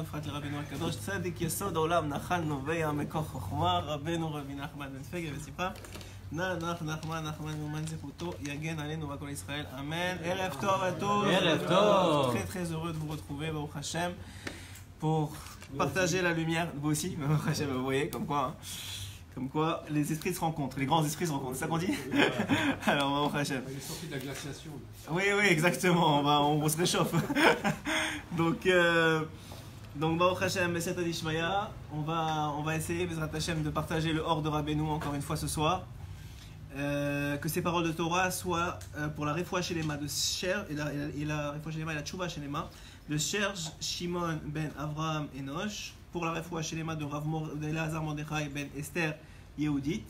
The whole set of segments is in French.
פרט לרבינו הקדוש, צדיק יסוד העולם, נחל נובע מכוח חוכמה, רבנו רבי נחמן בן פגה וסיפרה, נחמן מאומן זכותו, יגן עלינו ועל כל ישראל, אמן. ערב טוב à tous. ערב טוב. Très heureux de vous retrouver, Baruch Hashem, pour partager la lumière, vous aussi, Baruch Hashem, vous voyez, comme quoi les esprits se rencontrent, les grands esprits se rencontrent, c'est ça qu'on dit? Alors, Baruch Hashem. Il est sorti de la glaciation. Oui, exactement, on se réchauffe. Donc Baruch Hashem, Besset Adishmaya, on va essayer, Bezrat Hashem, de partager le hors de Rabbeinu encore une fois ce soir. Que ces paroles de Torah soient pour la Refoua Shelema de Cher et la Refoua Shelema et la Tchouva Shelema de Serge Shimon ben Avraham Enoch, pour la Refoua Shelema de Rav Elazar Mordechai ben Esther Yehudit.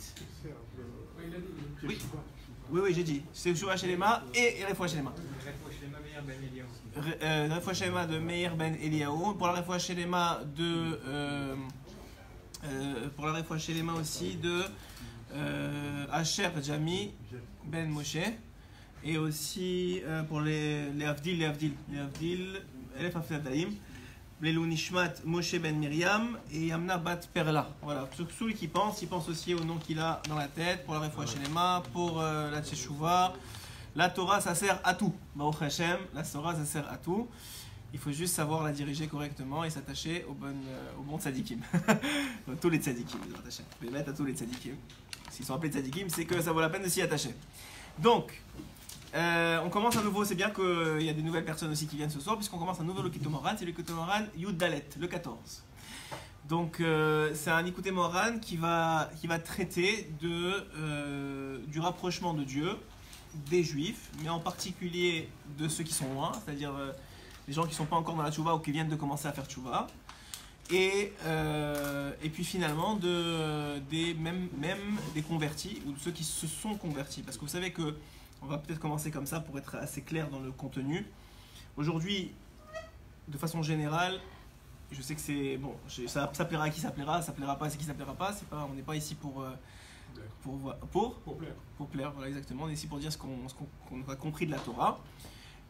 Oui, j'ai dit. C'est Tchouva Shelema et Refoua Shelema. Refoua Shelema de Meir ben Eliyahu, pour la Refoua Shelema de pour la Refoua Shelema aussi de Asher Jami Ben Moshe, et aussi pour les Avdil, Elef Afnadaim, les Nishmat Moshe Ben Miriam et Yamna Bat Perla. Voilà, celui qui pense, il pense aussi au nom qu'il a dans la tête, pour la Refoua Shelema, pour la Teshuvah. La Torah, ça sert à tout. Baruch Hashem, la Torah, ça sert à tout. Il faut juste savoir la diriger correctement et s'attacher aux bons tzadikim. Tous les tzadikim, Baruch Hashem. Je vais mettre à tous les tzadikim. S'ils sont appelés tzadikim, c'est que ça vaut la peine de s'y attacher. Donc, on commence à nouveau. C'est bien qu'il y a des nouvelles personnes aussi qui viennent ce soir, puisqu'on commence un nouveau Likutei Moharan. C'est le Likutei Moharan Yud Dalet, le 14. Donc, c'est un Likutei Moharan qui va traiter du rapprochement de Dieu des Juifs, mais en particulier de ceux qui sont loin, c'est-à-dire les gens qui ne sont pas encore dans la Tchouva ou qui viennent de commencer à faire Tchouva. Et puis finalement même des convertis ou de ceux qui se sont convertis, parce que vous savez que on va peut-être commencer comme ça pour être assez clair dans le contenu. Aujourd'hui, de façon générale, je sais que c'est bon, ça plaira à qui ça plaira pas à qui ça plaira pas. On n'est pas ici pour plaire, voilà, exactement. On est ici pour dire ce qu'on a compris de la Torah.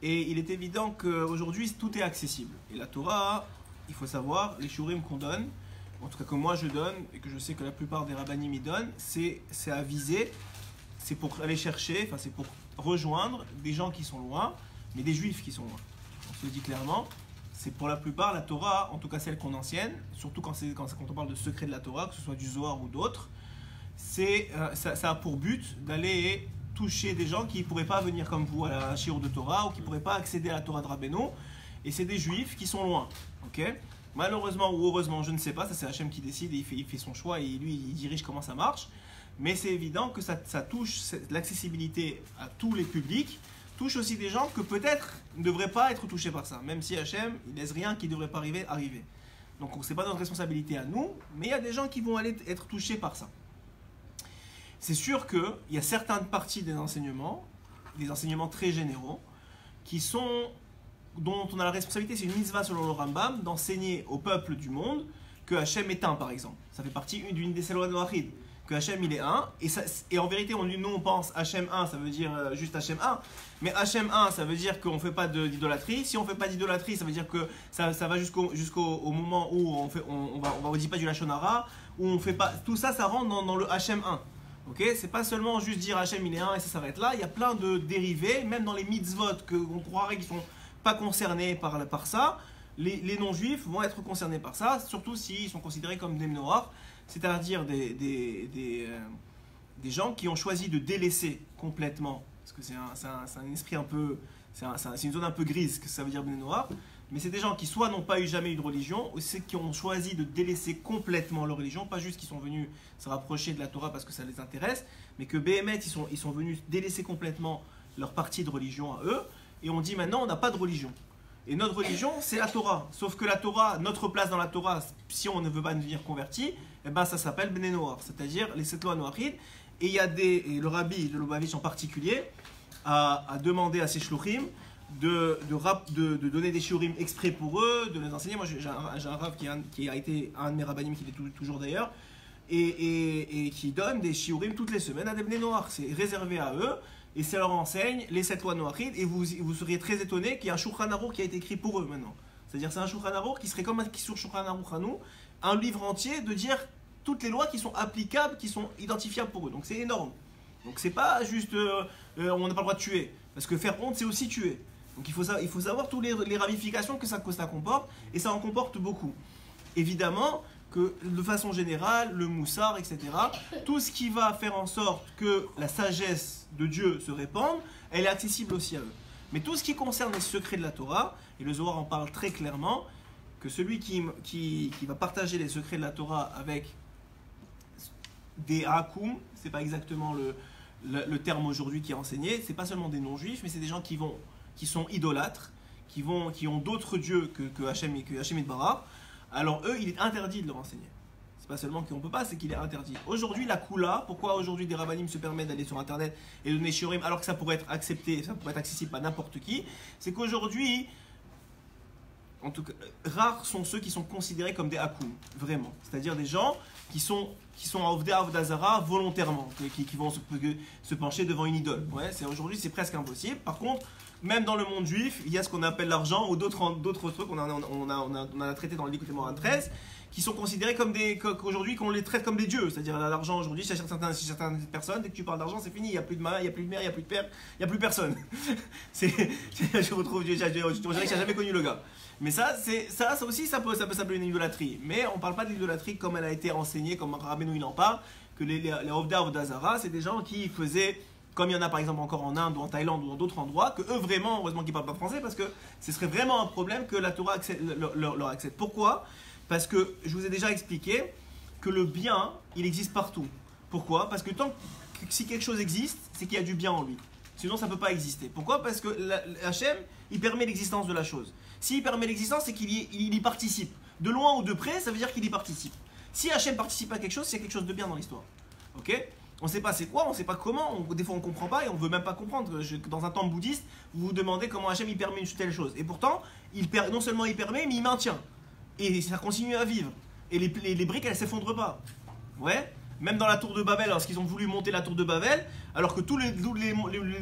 Et il est évident qu'aujourd'hui tout est accessible. Et la Torah, il faut savoir, les shurim qu'on donne, en tout cas que moi je donne, et que je sais que la plupart des rabbanim y donnent, c'est à viser, c'est pour aller chercher, enfin c'est pour rejoindre des gens qui sont loin, mais des juifs qui sont loin. On se le dit clairement, c'est pour la plupart la Torah, en tout cas celle qu'on enseigne, surtout quand on parle de secret de la Torah, que ce soit du Zohar ou d'autres, ça a pour but d'aller toucher des gens qui ne pourraient pas venir comme vous à la shiur de Torah, ou qui ne pourraient pas accéder à la Torah de Rabbeinu. Et c'est des juifs qui sont loin, ok? Malheureusement ou heureusement, je ne sais pas, ça c'est Hachem qui décide et il fait son choix et lui il dirige comment ça marche. Mais c'est évident que ça touche l'accessibilité à tous les publics, touche aussi des gens que peut-être ne devraient pas être touchés par ça, même si Hachem il laisse rien qui ne devrait pas arriver. Donc c'est pas notre responsabilité à nous, mais il y a des gens qui vont aller être touchés par ça. C'est sûr qu'il y a certaines parties des enseignements très généraux, dont on a la responsabilité, c'est une mitzvah selon le Rambam, d'enseigner au peuple du monde que Hachem est un, par exemple. Ça fait partie d'une des lois de Noachid, que Hachem il est un, et en vérité, nous on pense Hachem 1, ça veut dire juste Hachem 1, mais Hachem 1, ça veut dire qu'on ne fait pas d'idolâtrie. Si on ne fait pas d'idolâtrie, ça veut dire que ça va jusqu'au moment où on va dire pas du Lashon Hara, où on fait pas. Tout ça, ça rentre dans le Hachem 1. Ok, c'est pas seulement juste dire Hachem il est un et ça s'arrête là, il y a plein de dérivés, même dans les mitzvot qu'on croirait qu'ils sont pas concernés par ça, les non-juifs vont être concernés par ça, surtout s'ils sont considérés comme des noirs, c'est-à-dire des gens qui ont choisi de délaisser complètement, parce que c'est un esprit un peu, c'est une zone un peu grise, que ça veut dire des noirs, mais c'est des gens qui soit n'ont pas jamais eu de religion, ou c'est qui ont choisi de délaisser complètement leur religion, pas juste qu'ils sont venus se rapprocher de la Torah parce que ça les intéresse, mais que Béhémet, ils sont venus délaisser complètement leur partie de religion à eux, et on dit maintenant on n'a pas de religion. Et notre religion, c'est la Torah. Sauf que la Torah, notre place dans la Torah, si on ne veut pas devenir converti, eh ben ça s'appelle Bnei Noach, c'est-à-dire les 7 lois noachides. Et il y a le rabbi de Lubavitch en particulier a demandé à ses shluchim de donner des shiurim exprès pour eux, de les enseigner. Moi j'ai un rav qui a été un de mes rabbanim, qui est toujours d'ailleurs, et qui donne des shiurim toutes les semaines à des Bnei Noach. C'est réservé à eux. Et ça leur enseigne les 7 lois noachides, et vous seriez très étonné qu'il y ait un Shulchan Aruch qui a été écrit pour eux maintenant. C'est-à-dire c'est un Shulchan Aruch qui serait comme un sur Shulchan Aruch Hanou, un livre entier de dire toutes les lois qui sont applicables, qui sont identifiables pour eux. Donc c'est énorme. Donc c'est pas juste on n'a pas le droit de tuer. Parce que faire honte, c'est aussi tuer. Donc il faut savoir toutes les ramifications que ça comporte, et ça en comporte beaucoup. Évidemment que de façon générale, le moussard, etc., tout ce qui va faire en sorte que la sagesse de Dieu se répande, elle est accessible aussi à eux. Mais tout ce qui concerne les secrets de la Torah, et le Zohar en parle très clairement, que celui qui va partager les secrets de la Torah avec des hakoum, c'est pas exactement le terme aujourd'hui qui est enseigné, c'est pas seulement des non-juifs, mais c'est des gens qui sont idolâtres, qui ont d'autres dieux que Hachem et Barah. Alors eux, il est interdit de leur enseigner. C'est pas seulement qu'on peut pas, c'est qu'il est interdit. Aujourd'hui, la Kula, pourquoi aujourd'hui des rabbinim se permettent d'aller sur internet et de donner shiurim alors que ça pourrait être accepté, ça pourrait être accessible à n'importe qui, c'est qu'aujourd'hui, en tout cas, rares sont ceux qui sont considérés comme des hakoum, vraiment. C'est-à-dire des gens qui sont à Ovdei Avodazara volontairement, qui vont se pencher devant une idole. Ouais, aujourd'hui, c'est presque impossible. Par contre, même dans le monde juif, il y a ce qu'on appelle l'argent ou d'autres trucs qu'on a traité dans le Likutei Moharan 13, qui sont considérés comme qu'aujourd'hui, qu'on les traite comme des dieux. C'est-à-dire l'argent aujourd'hui, chez certaines personnes, dès que tu parles d'argent, c'est fini. Il n'y a plus de mère, il n'y a plus de mère, il n'y a plus de père, il n'y a plus personne. Je retrouve, je dirais que j'ai jamais connu le gars. Mais ça aussi, ça peut s'appeler une idolâtrie. Mais on ne parle pas de l'idolâtrie comme elle a été enseignée, comme Rabbeinu il en parle, que les Ovdei Avodazara, c'est des gens qui faisaient, comme il y en a par exemple encore en Inde ou en Thaïlande ou dans d'autres endroits, que eux vraiment, heureusement qu'ils ne parlent pas français, parce que ce serait vraiment un problème que la Torah leur accepte. Pourquoi ? Parce que je vous ai déjà expliqué que le bien, il existe partout. Pourquoi ? Parce que si quelque chose existe, c'est qu'il y a du bien en lui. Sinon, ça ne peut pas exister. Pourquoi ? Parce que Hachem, il permet l'existence de la chose. S'il permet l'existence, c'est qu'il y participe. De loin ou de près, ça veut dire qu'il y participe. Si Hachem participe à quelque chose, c'est quelque chose de bien dans l'histoire. Ok ? On ne sait pas c'est quoi, on ne sait pas comment, des fois on ne comprend pas et on ne veut même pas comprendre. Dans un temple bouddhiste, vous vous demandez comment Hachem il permet une telle chose. Et pourtant, non seulement il permet, mais il maintient. Et ça continue à vivre. Et les briques, elles ne s'effondrent pas. Ouais ? Même dans la tour de Babel, lorsqu'ils ont voulu monter la tour de Babel, alors que toutes les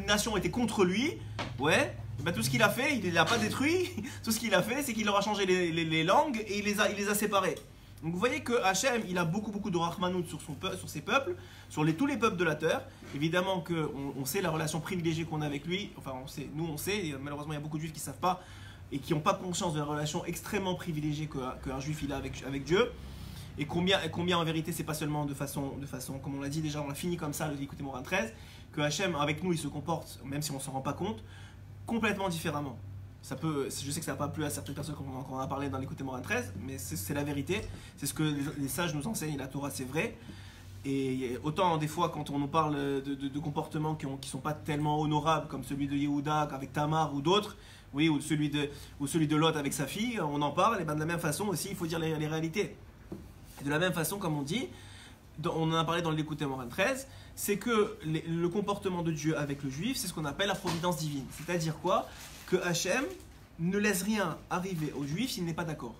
nations étaient contre lui, ouais, ben tout ce qu'il a fait, il ne l'a pas détruit. Tout ce qu'il a fait, c'est qu'il leur a changé les langues et il les a séparés. Donc vous voyez que Hachem, il a beaucoup de Rahmanout sur ses peuples, sur tous les peuples de la terre. Évidemment qu'on sait la relation privilégiée qu'on a avec lui. Enfin, on sait, et malheureusement il y a beaucoup de juifs qui ne savent pas et qui n'ont pas conscience de la relation extrêmement privilégiée qu'un juif il a avec Dieu. Et combien en vérité, c'est pas seulement de façon, comme on l'a dit déjà, on l'a fini comme ça, le Likutei Moharan 13, que Hachem, avec nous, il se comporte, même si on s'en rend pas compte, complètement différemment. Je sais que ça n'a pas plu à certaines personnes quand on a parlé dans Likutei Moharan 13, mais c'est la vérité, c'est ce que les sages nous enseignent, la Torah c'est vrai. Et autant des fois quand on nous parle de comportements qui sont pas tellement honorables, comme celui de Yehuda avec Tamar ou d'autres, oui, ou celui de Lot avec sa fille, on en parle, et ben de la même façon aussi, il faut dire les réalités. Et de la même façon, comme on dit, on en a parlé dans le Likutei Moharan 13, c'est que le comportement de Dieu avec le juif, c'est ce qu'on appelle la providence divine. C'est-à-dire quoi ? Que Hachem ne laisse rien arriver au juif s'il n'est pas d'accord.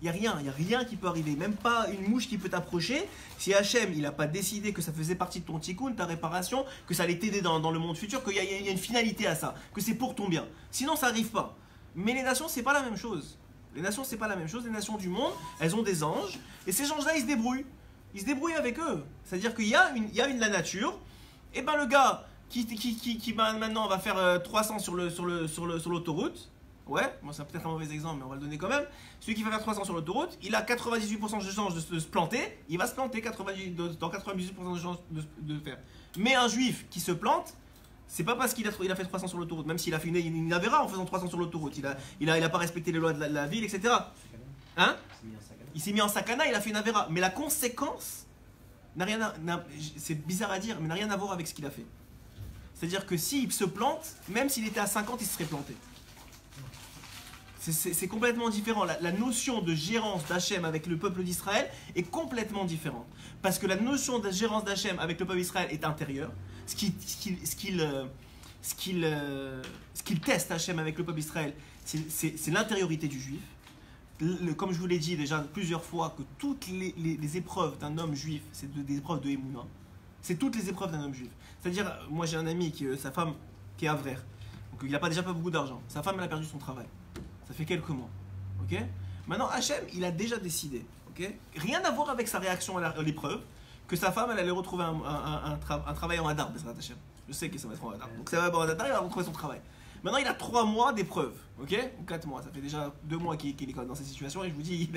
Il n'y a rien qui peut arriver, même pas une mouche qui peut t'approcher. Si Hachem, il n'a pas décidé que ça faisait partie de ton tikkun, ta réparation, que ça allait t'aider dans le monde futur, qu'il y a une finalité à ça, que c'est pour ton bien. Sinon, ça n'arrive pas. Mais les nations, c'est pas la même chose. Les nations, c'est pas la même chose. Les nations du monde, elles ont des anges. Et ces anges-là, ils se débrouillent. Ils se débrouillent avec eux. C'est-à-dire qu'il y a la nature. Et ben le gars qui maintenant va faire 300 sur l'autoroute. Ouais, bon, c'est peut-être un mauvais exemple, mais on va le donner quand même. Celui qui va faire 300 sur l'autoroute, il a 98% de chances de se planter. Il va se planter dans 98% de chances de faire. Mais un juif qui se plante, c'est pas parce qu'il a fait 300 sur l'autoroute, même s'il a fait une avéra en faisant 300 sur l'autoroute. Il a pas respecté les lois de la ville, etc. Hein ? Il s'est mis en sakana, il a fait une avéra. Mais la conséquence c'est bizarre à dire, mais n'a rien à voir avec ce qu'il a fait. C'est-à-dire que s'il se plante, même s'il était à 50, il se serait planté. C'est complètement différent. La notion de gérance d'Hachem avec le peuple d'Israël est complètement différente. Parce que la notion de gérance d'Hachem avec le peuple d'Israël est intérieure. Ce qu'il teste Hachem avec le peuple d'Israël, c'est l'intériorité du juif. Comme je vous l'ai dit déjà plusieurs fois, que toutes les épreuves d'un homme juif, c'est des épreuves de Emouna. C'est toutes les épreuves d'un homme juif. C'est-à-dire, moi j'ai un ami, sa femme, qui est avraire. Donc il n'a déjà pas beaucoup d'argent. Sa femme, elle a perdu son travail. Ça fait quelques mois. Ok. Maintenant, Hachem, il a déjà décidé. Ok. Rien à voir avec sa réaction à l'épreuve, que sa femme, elle allait retrouver un travail en Hadar, Bezrat Hachem. Je sais que ça va être en Hadar. Donc ça va être en Hadar, il va retrouver son travail. Maintenant, il a 3 mois d'épreuve, ok, ou 4 mois. Ça fait déjà 2 mois qu'il est dans cette situation et je vous dis,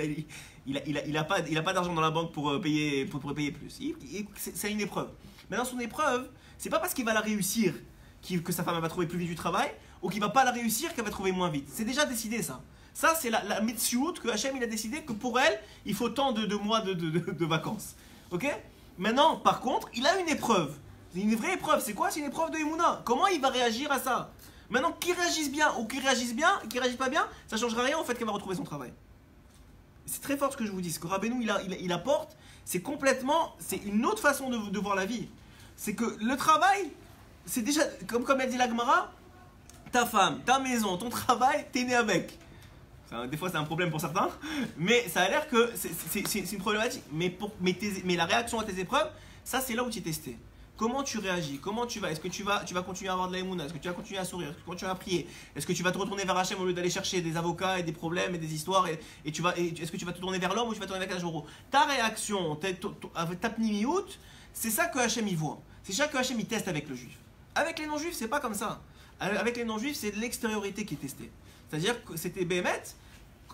il a pas d'argent dans la banque pour payer plus. C'est une épreuve. Maintenant, son épreuve, c'est pas parce qu'il va la réussir que sa femme va trouver plus vite du travail ou qu'il va pas la réussir qu'elle va trouver moins vite. C'est déjà décidé ça. Ça, c'est la Metsiout que Hachem il a décidé que pour elle, il faut tant de mois de vacances. Ok. Maintenant, par contre, il a une épreuve. C'est une vraie épreuve. C'est quoi? C'est une épreuve de Emouna. Comment il va réagir à ça? Maintenant, qu'il réagisse bien ou qu'il réagisse pas bien, ça ne changera rien au fait qu'elle va retrouver son travail. C'est très fort ce que je vous dis. Ce que Rabbeinu il apporte, c'est une autre façon de voir la vie. C'est que le travail, c'est déjà, comme elle dit la Gemara, ta femme, ta maison, ton travail, t'es né avec. Des fois c'est un problème pour certains, mais ça a l'air que c'est une problématique. Mais la réaction à tes épreuves, ça c'est là où tu es testé. Comment tu réagis? Comment tu vas? Est-ce que tu vas continuer à avoir de la émouna? Est-ce que tu vas continuer à sourire? Est-ce que tu vas prier? Est-ce que tu vas te retourner vers Hachem au lieu d'aller chercher des avocats et des problèmes et des histoires est-ce que tu vas te tourner vers l'homme ou tu vas te tourner vers Kajoro? Ta réaction, ta pnimiout, c'est ça que Hachem y voit. C'est ça que Hachem y teste avec le juif. Avec les non-juifs, c'est pas comme ça. Avec les non-juifs, c'est de l'extériorité qui est testée. C'est-à-dire que c'était Béhémet,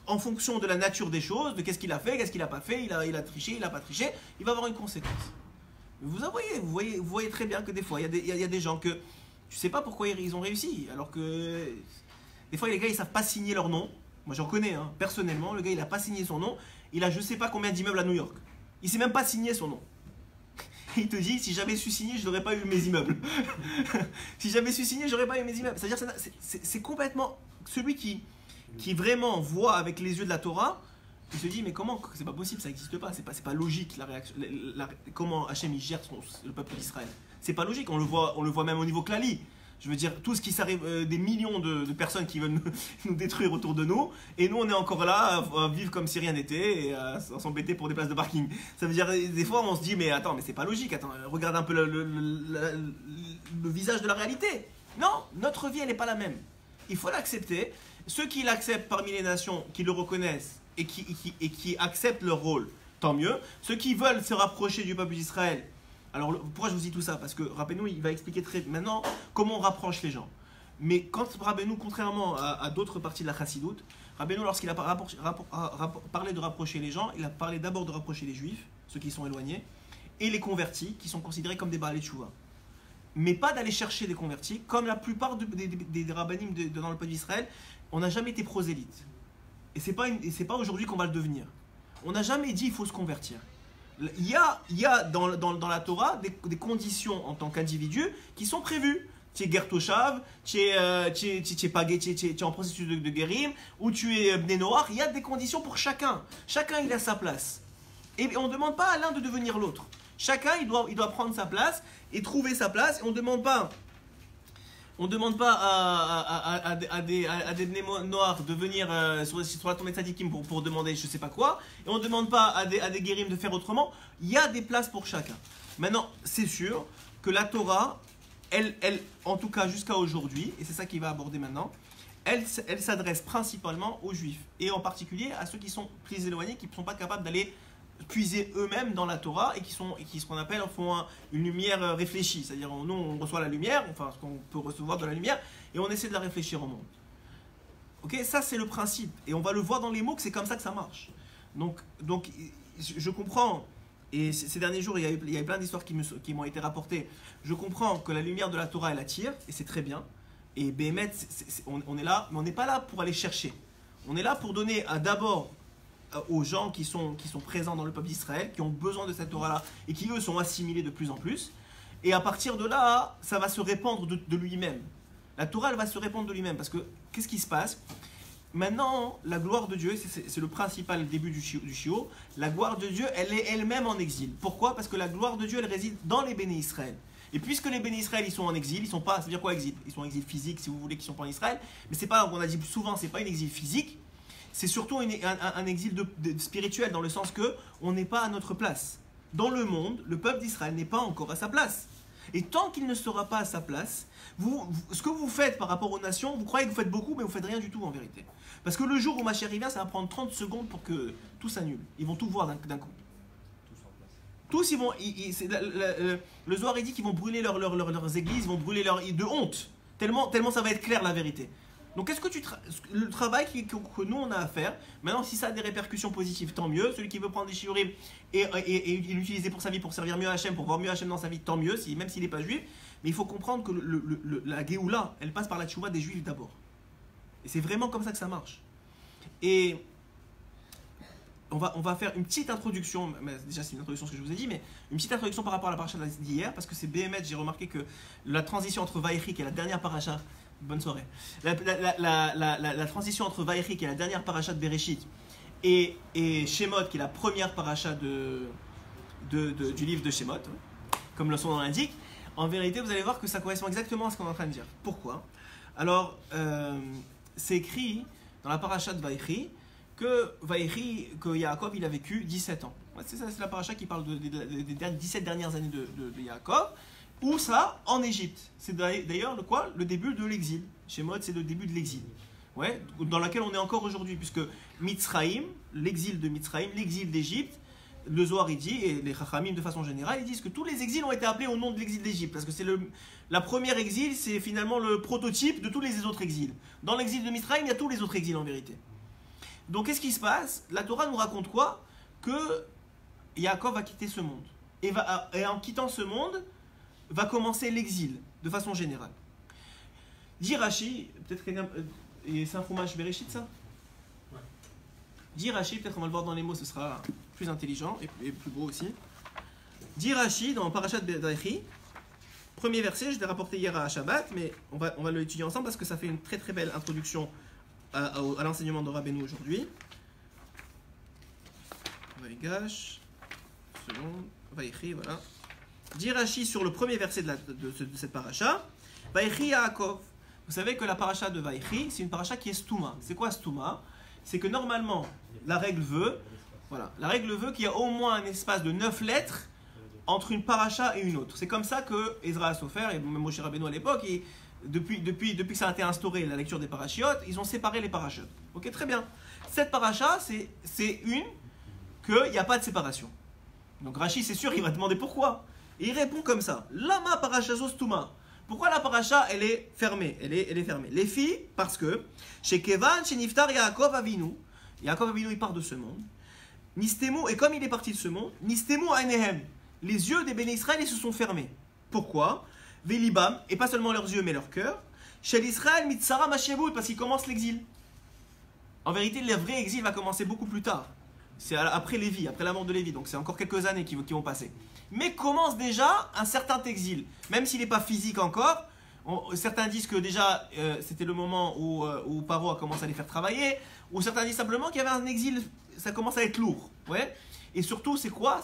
en fonction de la nature des choses, de qu'est-ce qu'il a fait, qu'est-ce qu'il n'a pas fait, il a triché, il n'a pas triché, il va avoir une conséquence. Vous voyez très bien que des fois, il y a des gens que tu sais pas pourquoi ils ont réussi, alors que des fois les gars ils savent pas signer leur nom. Moi j'en connais, hein, personnellement, le gars il a pas signé son nom, il a je sais pas combien d'immeubles à New York. Il sait même pas signer son nom. Il te dit, si j'avais su signer, je n'aurais pas eu mes immeubles. Si j'avais su signer, j'aurais pas eu mes immeubles. C'est-à-dire c'est complètement celui qui vraiment voit avec les yeux de la Torah. Il se dit, mais comment? C'est pas possible, ça n'existe pas. C'est pas logique la réaction. Comment Hachem il gère le peuple d'Israël. C'est pas logique. On le voit même au niveau clali. Je veux dire, tout ce qui s'arrive, des millions de personnes qui veulent nous détruire autour de nous, et nous on est encore là à vivre comme si rien n'était et à s'embêter pour des places de parking. Ça veut dire, des fois on se dit, mais attends, mais c'est pas logique. Attends, regarde un peu le visage de la réalité. Non, notre vie elle n'est pas la même. Il faut l'accepter. Ceux qui l'acceptent parmi les nations, qui le reconnaissent, et qui acceptent leur rôle, tant mieux. Ceux qui veulent se rapprocher du peuple d'Israël. Alors pourquoi je vous dis tout ça? Parce que Rabbeinu il va expliquer maintenant comment on rapproche les gens. Mais quand Rabbeinu, contrairement à d'autres parties de la Chassidoute, Rabbeinu lorsqu'il a parlé de rapprocher les gens, il a parlé d'abord de rapprocher les juifs, ceux qui sont éloignés, et les convertis qui sont considérés comme des Baalei Teshuvah. Mais pas d'aller chercher des convertis, comme la plupart des rabbinim dans le peuple d'Israël, on n'a jamais été prosélyte. Et c'est pas aujourd'hui qu'on va le devenir. On n'a jamais dit il faut se convertir. Il y a dans la Torah des conditions en tant qu'individu qui sont prévues. Tu es Gertoshav, tu es en processus de guérim, ou tu es Bnei Noach. Il y a des conditions pour chacun. Chacun il a sa place. Et on ne demande pas à l'un de devenir l'autre. Chacun il doit prendre sa place et trouver sa place. Et on ne demande pas à des Bnei Noach de venir sur la tombée de Tzadikim pour demander je sais pas quoi. Et on ne demande pas à des guérims de faire autrement. Il y a des places pour chacun. Maintenant, c'est sûr que la Torah, elle en tout cas jusqu'à aujourd'hui, et c'est ça qu'il va aborder maintenant, elle s'adresse principalement aux Juifs. Et en particulier à ceux qui sont plus éloignés, qui ne sont pas capables d'aller puiser eux-mêmes dans la Torah et qui ce qu'on appelle font une lumière réfléchie, c'est-à-dire nous on reçoit la lumière, enfin ce qu'on peut recevoir de la lumière et on essaie de la réfléchir au monde. Ok, ça c'est le principe et on va le voir dans les mots que c'est comme ça que ça marche. Donc je comprends et ces derniers jours il y a eu plein d'histoires qui m'ont été rapportées. Je comprends que la lumière de la Torah elle attire et c'est très bien et Béhémet on est là, mais on n'est pas là pour aller chercher. On est là pour donner d'abord aux gens qui sont présents dans le peuple d'Israël, qui ont besoin de cette Torah-là et qui eux sont assimilés de plus en plus. Et à partir de là, ça va se répandre de lui-même. La Torah, elle va se répandre de lui-même parce que qu'est-ce qui se passe? Maintenant, la gloire de Dieu, c'est le principal début du Shiur. La gloire de Dieu, elle est elle-même en exil. Pourquoi? Parce que la gloire de Dieu, elle réside dans les béné Israël. Et puisque les béné Israël, ils sont en exil, ils sont pas, ça veut dire quoi exil? Ils sont en exil physique, si vous voulez, qu'ils sont pas en Israël. Mais c'est pas, on a dit souvent, c'est pas un exil physique. C'est surtout un exil spirituel, dans le sens que on n'est pas à notre place. Dans le monde, le peuple d'Israël n'est pas encore à sa place. Et tant qu'il ne sera pas à sa place, ce que vous faites par rapport aux nations, vous croyez que vous faites beaucoup, mais vous faites rien du tout en vérité. Parce que le jour où Mashiach revient, ça va prendre 30 secondes pour que tout s'annule. Ils vont tout voir d'un coup. Tous, ils vont. Le Zohar, il dit qu'ils vont brûler leurs églises, ils vont brûler de honte. Tellement ça va être clair la vérité. Donc, qu'est-ce que le travail que nous on a à faire, maintenant, si ça a des répercussions positives, tant mieux. Celui qui veut prendre des shiurim et l'utiliser pour sa vie, pour servir mieux Hachem, pour voir mieux Hachem dans sa vie, tant mieux, même s'il n'est pas juif. Mais il faut comprendre que la Géoula, elle passe par la tchouva des juifs d'abord. Et c'est vraiment comme ça que ça marche. Et on va faire une petite introduction, mais déjà c'est une introduction ce que je vous ai dit, mais une petite introduction par rapport à la paracha d'hier, parce que c'est BMS, j'ai remarqué que la transition entre Vaïchi, qui est la dernière paracha, bonne soirée, la transition entre Vaïchi, qui est la dernière paracha de Bereshit, et Shemot, qui est la première paracha du livre de Shemot, comme son nom l'indique, en vérité vous allez voir que ça correspond exactement à ce qu'on est en train de dire. Pourquoi? Alors, c'est écrit dans la paracha de Vaïchi, que Yaakov il a vécu 17 ans. C'est la paracha qui parle des 17 dernières années de Yaakov. Où ça? En Égypte. C'est d'ailleurs le début de l'exil. Shemot, c'est le début de l'exil. Ouais, dans laquelle on est encore aujourd'hui, puisque Mitzraïm, l'exil de Mitzraïm, l'exil d'Égypte, le Zohar il dit, et les Chachamim de façon générale, ils disent que tous les exils ont été appelés au nom de l'exil d'Égypte, parce que c'est la première exil, c'est finalement le prototype de tous les autres exils. Dans l'exil de Mitzraïm, il y a tous les autres exils en vérité. Donc, qu'est-ce qui se passe? La Torah nous raconte quoi? Que Yaakov va quitter ce monde. Et en quittant ce monde, va commencer l'exil, de façon générale. Dit Rashi, peut-être quelqu'un... c'est un fromage Bereshit, ça? Ouais. Dit Rashi, peut-être on va le voir dans les mots, ce sera plus intelligent et plus beau aussi. Dit Rashi, dans Parashat Vaïchi, premier verset, je l'ai rapporté hier à Shabbat, mais on va l'étudier ensemble parce que ça fait une très très belle introduction à l'enseignement de Rabbeinu aujourd'hui. Vaïgash, seconde, Vaïchi, voilà. Dit Rashi sur le premier verset de cette paracha, Vaïchi Yaakov. Vous savez que la paracha de Vaïchi, c'est une paracha qui est stouma. C'est quoi stouma? C'est que normalement, la règle veut qu'il y a au moins un espace de 9 lettres entre une paracha et une autre. C'est comme ça que Ezra a Sofer et même Moshe Rabbeinu à l'époque, depuis que ça a été instauré, la lecture des parachiotes, ils ont séparé les parachutes. Ok, très bien. Cette paracha, c'est une qu'il n'y a pas de séparation. Donc Rashi, c'est sûr, il va demander pourquoi. Et il répond comme ça. Lama parachazo stuma. Pourquoi la paracha, elle est fermée? Elle est fermée. Les filles, parce que chez Kevan, chez Niftar, Yaakov Avinu, il part de ce monde. Nistemu, et comme il est parti de ce monde, Nistemu Ainehem, les yeux des béné Israël, ils se sont fermés. Pourquoi? Velibam, et pas seulement leurs yeux, mais leur cœur. Chez l'Israël, Mitzara Mashevut, parce qu'il commence l'exil. En vérité, le vrai exil va commencer beaucoup plus tard. C'est après Lévi, après la mort de Lévi, donc c'est encore quelques années qui vont passer. Mais commence déjà un certain exil, même s'il n'est pas physique encore. Certains disent que déjà c'était le moment où Paro a commencé à les faire travailler, ou certains disent simplement qu'il y avait un exil, ça commence à être lourd. Ouais. Et surtout, c'est quoi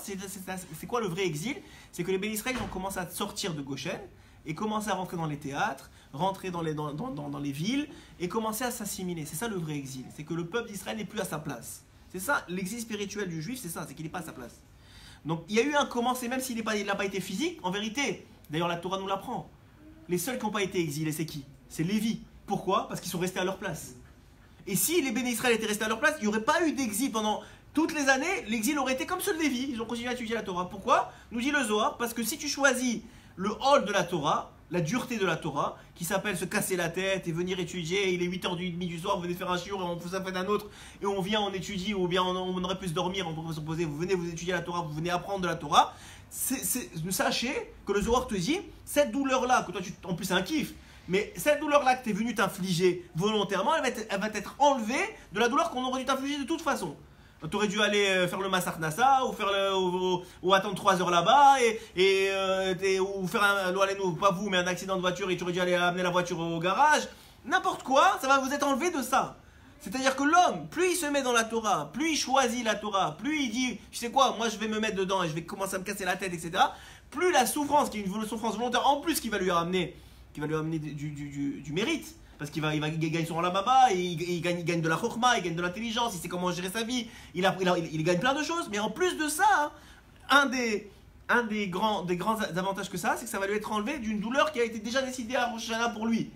le vrai exil? C'est que les béné Israël ont commencé à sortir de Goshen et commencer à rentrer dans les théâtres, rentrer dans les villes et commencer à s'assimiler. C'est ça le vrai exil, c'est que le peuple d'Israël n'est plus à sa place. C'est ça, l'exil spirituel du juif, c'est ça, c'est qu'il n'est pas à sa place. Donc il y a eu un commencement, même s'il n'a pas été physique, en vérité, d'ailleurs la Torah nous l'apprend. Les seuls qui n'ont pas été exilés, c'est qui? C'est Lévi. Pourquoi? Parce qu'ils sont restés à leur place. Et si les béné Israël étaient restés à leur place, il n'y aurait pas eu d'exil pendant toutes les années, l'exil aurait été comme ceux de Lévi. Ils ont continué à étudier la Torah. Pourquoi? Nous dit le Zohar, parce que si tu choisis le hall de la Torah, la dureté de la Torah, qui s'appelle se casser la tête et venir étudier, il est 8h30 du soir, vous venez faire un shiur et on vous en fait un autre, et on vient, on étudie, ou bien on aurait pu se dormir, on pourrait se poser, vous venez vous étudier la Torah, vous venez apprendre de la Torah, sachez que le Zohar te dit, cette douleur-là, que toi, en plus c'est un kiff, mais cette douleur-là que tu es venu t'infliger volontairement, elle va être enlevée de la douleur qu'on aurait dû t'infliger de toute façon. Tu aurais dû aller faire le Massar Nassa ou attendre 3 heures là-bas ou faire pas vous, mais un accident de voiture et tu aurais dû aller amener la voiture au garage. N'importe quoi, ça va vous être enlevé de ça. C'est-à-dire que l'homme, plus il se met dans la Torah, plus il choisit la Torah, plus il dit, tu sais quoi, moi je vais me mettre dedans et je vais commencer à me casser la tête, etc. Plus la souffrance, qui est une souffrance volontaire, en plus qui va lui ramener du mérite. Parce qu'il gagne son Olam-Haba, il gagne de la chokma, il gagne de l'intelligence, il sait comment gérer sa vie, il gagne plein de choses. Mais en plus de ça, un des un des grands avantages que ça, c'est que ça va lui être enlevé d'une douleur qui a été déjà décidée à Rosh Hashanah pour lui.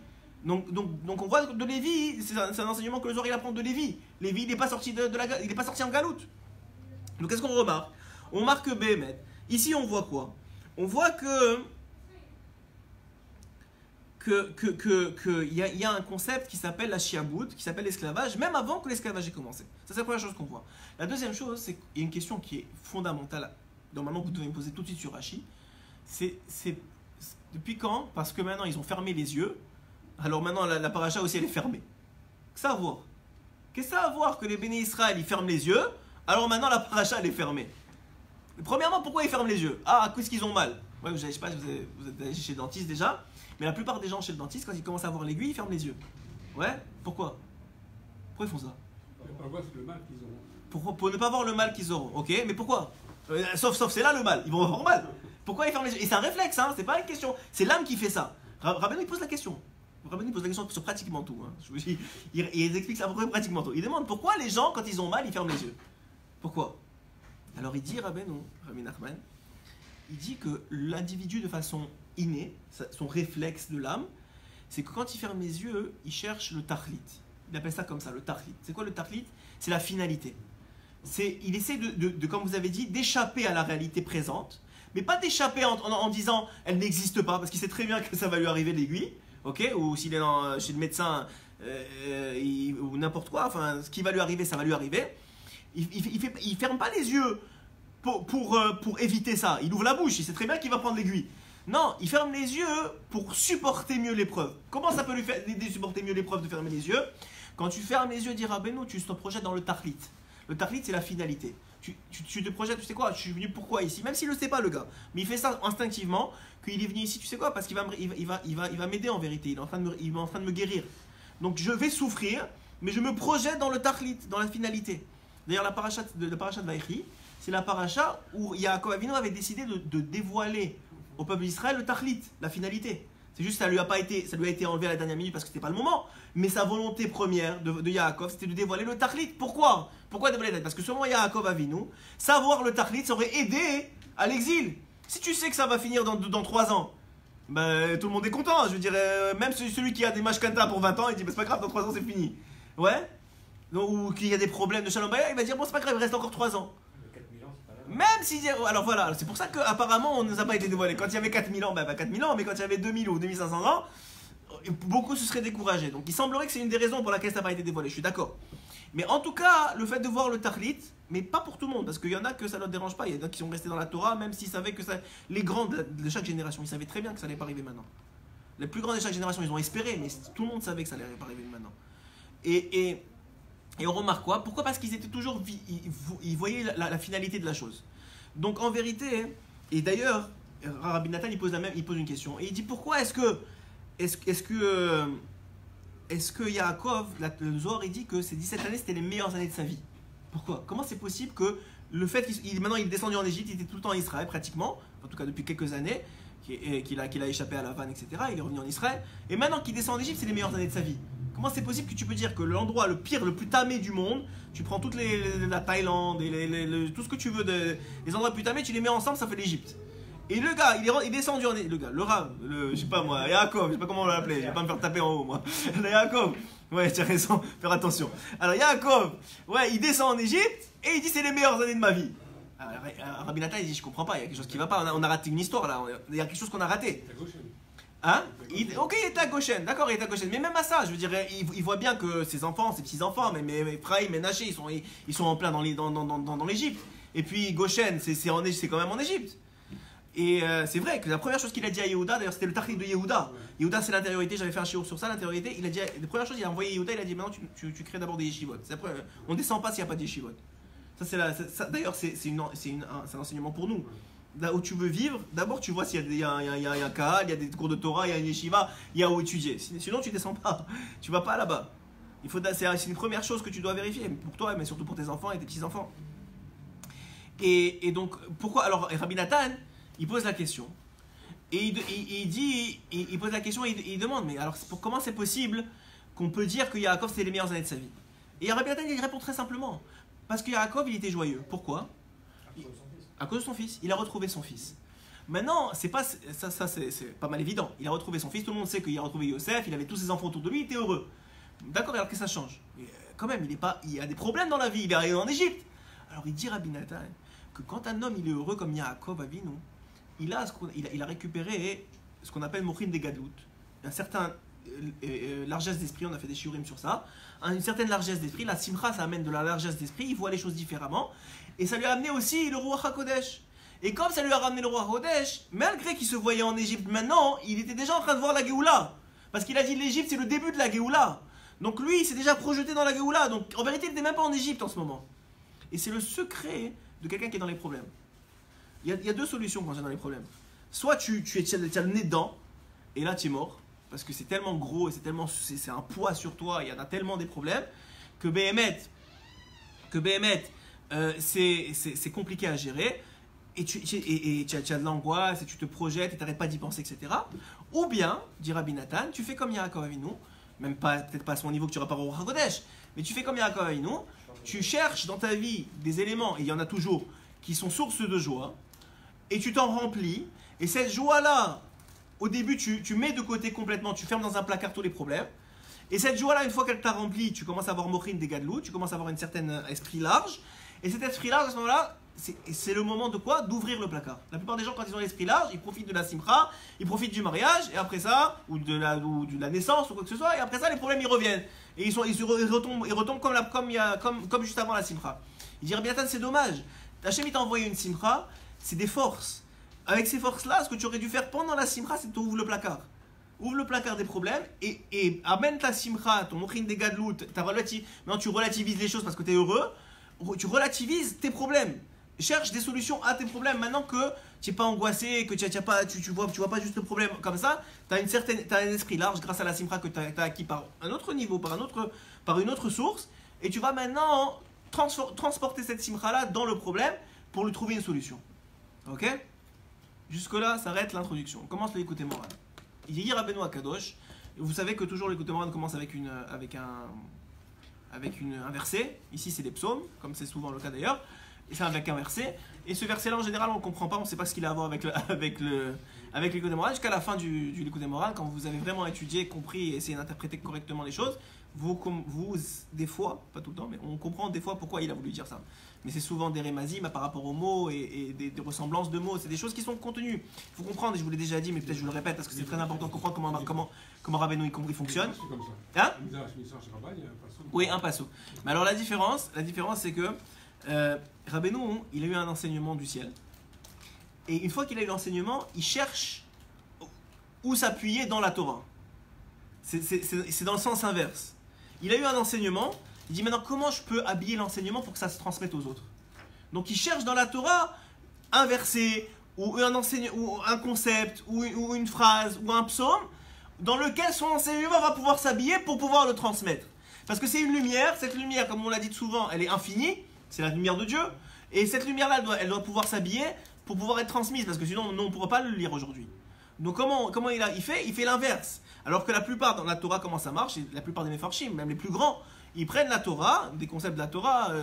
Donc on voit de Lévi, c'est un enseignement que le Zohar il apprend de Lévi. Lévi il n'est pas sorti il n'est pas sorti en galoute. Donc qu'est-ce qu'on remarque? On remarque que Béhémet. Ici on voit quoi? On voit que y a un concept qui s'appelle la shiabout, qui s'appelle l'esclavage, même avant que l'esclavage ait commencé. Ça c'est la première chose qu'on voit. La deuxième chose, c'est qu'il y a une question qui est fondamentale, normalement vous devez me poser tout de suite sur Rashi. C'est depuis quand? Parce que maintenant ils ont fermé les yeux, alors maintenant la paracha aussi elle est fermée. Qu'est-ce que ça a à voir? Qu'est-ce que ça a à voir que les béné Israël ils ferment les yeux, alors maintenant la paracha elle est fermée? Premièrement, pourquoi ils ferment les yeux? Ah, qu'est-ce qu'ils ont mal? Ouais, je sais pas, vous êtes allé chez le dentiste déjà, mais la plupart des gens chez le dentiste, quand ils commencent à voir l'aiguille, ils ferment les yeux. Ouais? Pourquoi? Pourquoi ils font ça? Pour ne pas voir le mal qu'ils auront. Pour ne pas voir le mal qu'ils auront. Ok, mais pourquoi? Sauf c'est là le mal, ils vont avoir mal. Pourquoi ils ferment les yeux? Et c'est un réflexe, hein, c'est pas une question. C'est l'âme qui fait ça. Rabbeinu il pose la question. Rabbeinu pose la question sur pratiquement tout. Hein. Je vous dis, il explique ça à peu près pratiquement tout. Il demande pourquoi les gens, quand ils ont mal, ils ferment les yeux. Pourquoi? Alors il dit, Rabbi Nachman, il dit que l'individu de façon innée, son réflexe de l'âme, c'est que quand il ferme les yeux, il cherche le tahlit. Il appelle ça comme ça, le tahlit. C'est quoi le tahlit? C'est la finalité. Il essaie comme vous avez dit, d'échapper à la réalité présente, mais pas d'échapper en disant elle n'existe pas, parce qu'il sait très bien que ça va lui arriver l'aiguille, ok? Ou s'il est chez le médecin ou n'importe quoi, enfin ce qui va lui arriver, ça va lui arriver. Il ferme pas les yeux pour éviter ça. Il ouvre la bouche, il sait très bien qu'il va prendre l'aiguille. Non, il ferme les yeux pour supporter mieux l'épreuve. Comment ça peut lui faire aider supporter mieux l'épreuve de fermer les yeux? Quand tu fermes les yeux, dit Rabbeinu, tu te projettes dans le tahlit. Le tahlit, c'est la finalité. Tu te projettes, tu sais quoi, je suis venu pourquoi ici? Même s'il ne le sait pas, le gars. Mais il fait ça instinctivement, qu'il est venu ici, tu sais quoi? Parce qu'il va m'aider en vérité. Il est en train de me guérir. Donc je vais souffrir, mais je me projette dans le tahlit, dans la finalité. D'ailleurs, la paracha de Vaïchi, c'est la paracha où Yaakov Avinu avait décidé de dévoiler au peuple d'Israël le tahlit, la finalité. C'est juste que ça lui a été enlevé à la dernière minute parce que c'était pas le moment. Mais sa volonté première de Yaakov, c'était de dévoiler le tahlit. Pourquoi? Pourquoi dévoiler le tahlit? Parce que selon Yaakov Avinu, savoir le tahlit, ça aurait aidé à l'exil. Si tu sais que ça va finir dans 3 ans, ben, tout le monde est content. Je veux dire, même celui qui a des mashkanta pour 20 ans, il dit, ben, c'est pas grave, dans 3 ans c'est fini. Ouais? Ou qu'il y a des problèmes de Shalom Bayah, il va dire, bon, c'est pas grave, il reste encore 3 ans. Même si. Alors voilà, c'est pour ça qu'apparemment on ne nous a pas été dévoilé. Quand il y avait 4000 ans, bah 4000 ans, mais quand il y avait 2000 ou 2500 ans, beaucoup se seraient découragés. Donc il semblerait que c'est une des raisons pour laquelle ça n'a pas été dévoilé, je suis d'accord. Mais en tout cas, le fait de voir le tahlit, mais pas pour tout le monde, parce qu'il y en a que ça ne leur dérange pas, il y en a qui sont restés dans la Torah, même s'ils savaient que ça. Les grands de chaque génération, ils savaient très bien que ça n'allait pas arriver maintenant. Les plus grands de chaque génération, ils ont espéré, mais tout le monde savait que ça n'allait pas arriver maintenant. Et on remarque quoi? Pourquoi? Parce qu'ils étaient toujours. Ils voyaient la finalité de la chose. Donc en vérité, et d'ailleurs, Rabbi Nathan il pose une question. Et il dit pourquoi est-ce que Yaakov, le Zohar, il dit que ces 17 années c'était les meilleures années de sa vie? Pourquoi? Comment c'est possible que le fait maintenant il est descendu en Égypte, il était tout le temps en Israël pratiquement, en tout cas depuis quelques années, qu'il a échappé à la vanne, etc. Il est revenu en Israël. Et maintenant qu'il descend en Égypte, c'est les meilleures années de sa vie. Comment c'est possible que tu peux dire que l'endroit le pire, le plus tamé du monde, tu prends toute la Thaïlande, et tout ce que tu veux, les endroits plus tamés, tu les mets ensemble, ça fait l'Égypte. Et le gars, il est descendu en le gars, le Rav, je sais pas moi, Yaakov, je sais pas comment on va l'appeler, je vais pas me faire taper en haut moi. Le Yaakov, ouais, tu as raison, faire attention. Alors Yaakov, ouais, il descend en Égypte et il dit c'est les meilleures années de ma vie. Alors, Rabbi Nathan il dit je comprends pas, il y a quelque chose qui va pas, on a raté une histoire là, il y a quelque chose qu'on a raté. Hein? Ok, il est à Goshen, d'accord, il est à Goshen. Mais même à ça, je veux dire, il voit bien que ses enfants, ses petits-enfants, mais Ephraim et Naché, ils sont en plein dans l'Égypte. Et puis Goshen, c'est quand même en Égypte. Et c'est vrai que la première chose qu'il a dit à Yehuda, d'ailleurs c'était le tahlit de Yehuda. Yehuda c'est l'intériorité, j'avais fait un shiur sur ça, l'intériorité. Il a dit, la première chose, il a envoyé Yehuda, il a dit maintenant tu crées d'abord des yeshivot. On ne descend pas s'il n'y a pas de yeshivot. D'ailleurs, c'est un enseignement pour nous. Là où tu veux vivre, d'abord tu vois s'il y a un kahal, il y a des cours de Torah, il y a une yeshiva, il y a où étudier. Sinon tu descends pas, tu vas pas là-bas. C'est une première chose que tu dois vérifier, pour toi, mais surtout pour tes enfants et tes petits-enfants. Et donc, pourquoi? Alors, Rabbi Nathan, il pose la question. Et il pose la question et il demande, mais alors comment c'est possible qu'on peut dire que Yaakov c'est les meilleures années de sa vie? Et Rabbi Nathan il répond très simplement, parce que Yaakov il était joyeux. Pourquoi? À cause de son fils. Il a retrouvé son fils. Maintenant, c'est pas, ça c'est pas mal évident. Il a retrouvé son fils, tout le monde sait qu'il a retrouvé Yosef, il avait tous ses enfants autour de lui, il était heureux. D'accord, alors que ça change. Mais, quand même, il a des problèmes dans la vie, il est arrivé en Égypte. Alors il dit Rabbi Nathan que quand un homme il est heureux comme Yaakov Avinu, il a récupéré ce qu'on appelle Mochin des Gadout, un certain largesse d'esprit, on a fait des shiurim sur ça, une certaine largesse d'esprit, la simcha ça amène de la largesse d'esprit, il voit les choses différemment, et ça lui a amené aussi le Ruach HaKodesh. Et comme ça lui a ramené le Ruach HaKodesh, malgré qu'il se voyait en Égypte maintenant, il était déjà en train de voir la Géoula, parce qu'il a dit l'Égypte c'est le début de la Géoula, donc lui il s'est déjà projeté dans la Géoula, donc en vérité il n'était même pas en Égypte en ce moment. Et c'est le secret de quelqu'un qui est dans les problèmes. Il y a deux solutions quand tu es dans les problèmes. Soit tu as le nez dedans, et là tu es mort, parce que c'est tellement gros et c'est un poids sur toi, il y en a tellement des problèmes, que Béhémet, c'est compliqué à gérer, et tu as de l'angoisse, et tu te projettes, et tu n'arrêtes pas d'y penser, etc. Ou bien, dit Rabbi Nathan, tu fais comme Yaakov Avinu, même peut-être pas à son niveau que tu n'auras pas au Ruach HaKodesh, mais tu fais comme Yaakov Avinu, tu cherches dans ta vie des éléments, et il y en a toujours, qui sont sources de joie, et tu t'en remplis, et cette joie-là, au début, tu mets de côté complètement, tu fermes dans un placard tous les problèmes, et cette joie-là, une fois qu'elle t'a rempli, tu commences à avoir Mochin des Gadlou, tu commences à avoir un certain esprit large, et cet esprit large, à ce moment-là, c'est le moment de quoi? D'ouvrir le placard. La plupart des gens, quand ils ont l'esprit large, ils profitent de la simcha, ils profitent du mariage, et après ça, ou de la naissance, ou quoi que ce soit, et après ça, les problèmes, ils reviennent. Et ils retombent comme juste avant la simcha. Il dit, bien c'est dommage. Hachem, il t'a envoyé une simcha, c'est des forces. Avec ces forces-là, ce que tu aurais dû faire pendant la simcha, c'est d'ouvrir le placard. Ouvre le placard des problèmes et amène ta simcha, ton mochin des gadlout, maintenant tu relativises les choses parce que tu es heureux, tu relativises tes problèmes. Cherche des solutions à tes problèmes maintenant que tu n'es pas angoissé, que tu vois pas juste le problème comme ça, tu as un esprit large grâce à la simcha que tu as acquis par un autre niveau, par une autre source, et tu vas maintenant transporter cette simcha-là dans le problème pour lui trouver une solution. Ok? Jusque-là, s'arrête l'introduction. On commence l'écouter moral. Il dit Rabbeinu Akadosh. Vous savez que toujours l'écouter moral commence avec un verset. Ici, c'est les psaumes, comme c'est souvent le cas d'ailleurs. Et c'est avec un verset. Et ce verset-là, en général, on ne le comprend pas. On ne sait pas ce qu'il a à voir avec l'écouter moral. Jusqu'à la fin du l'écouter moral, quand vous avez vraiment étudié, compris et essayé d'interpréter correctement les choses, vous, des fois, pas tout le temps, mais on comprend des fois pourquoi il a voulu dire ça. Mais c'est souvent des rémazim par rapport aux mots et des ressemblances de mots. C'est des choses qui sont contenues. Il faut comprendre, et je vous l'ai déjà dit, mais peut-être je vous le répète parce que c'est très important de comprendre comment Rabbeinu y compris fonctionne. Hein? Oui, un passo. Mais alors la différence c'est que Rabbeinu, il a eu un enseignement du ciel. Et une fois qu'il a eu l'enseignement, il cherche où s'appuyer dans la Torah. C'est dans le sens inverse. Il a eu un enseignement. Il dit maintenant comment je peux habiller l'enseignement pour que ça se transmette aux autres. Donc il cherche dans la Torah un verset ou un concept ou une phrase ou un psaume dans lequel son enseignement va pouvoir s'habiller pour pouvoir le transmettre. Parce que c'est une lumière, cette lumière comme on l'a dit souvent, elle est infinie, c'est la lumière de Dieu. Et cette lumière-là, elle doit pouvoir s'habiller pour pouvoir être transmise parce que sinon on ne pourra pas le lire aujourd'hui. Donc comment il fait? Il fait l'inverse. Alors que la plupart dans la Torah, comment ça marche? La plupart des Mefarshim, même les plus grands, ils prennent la Torah, des concepts de la Torah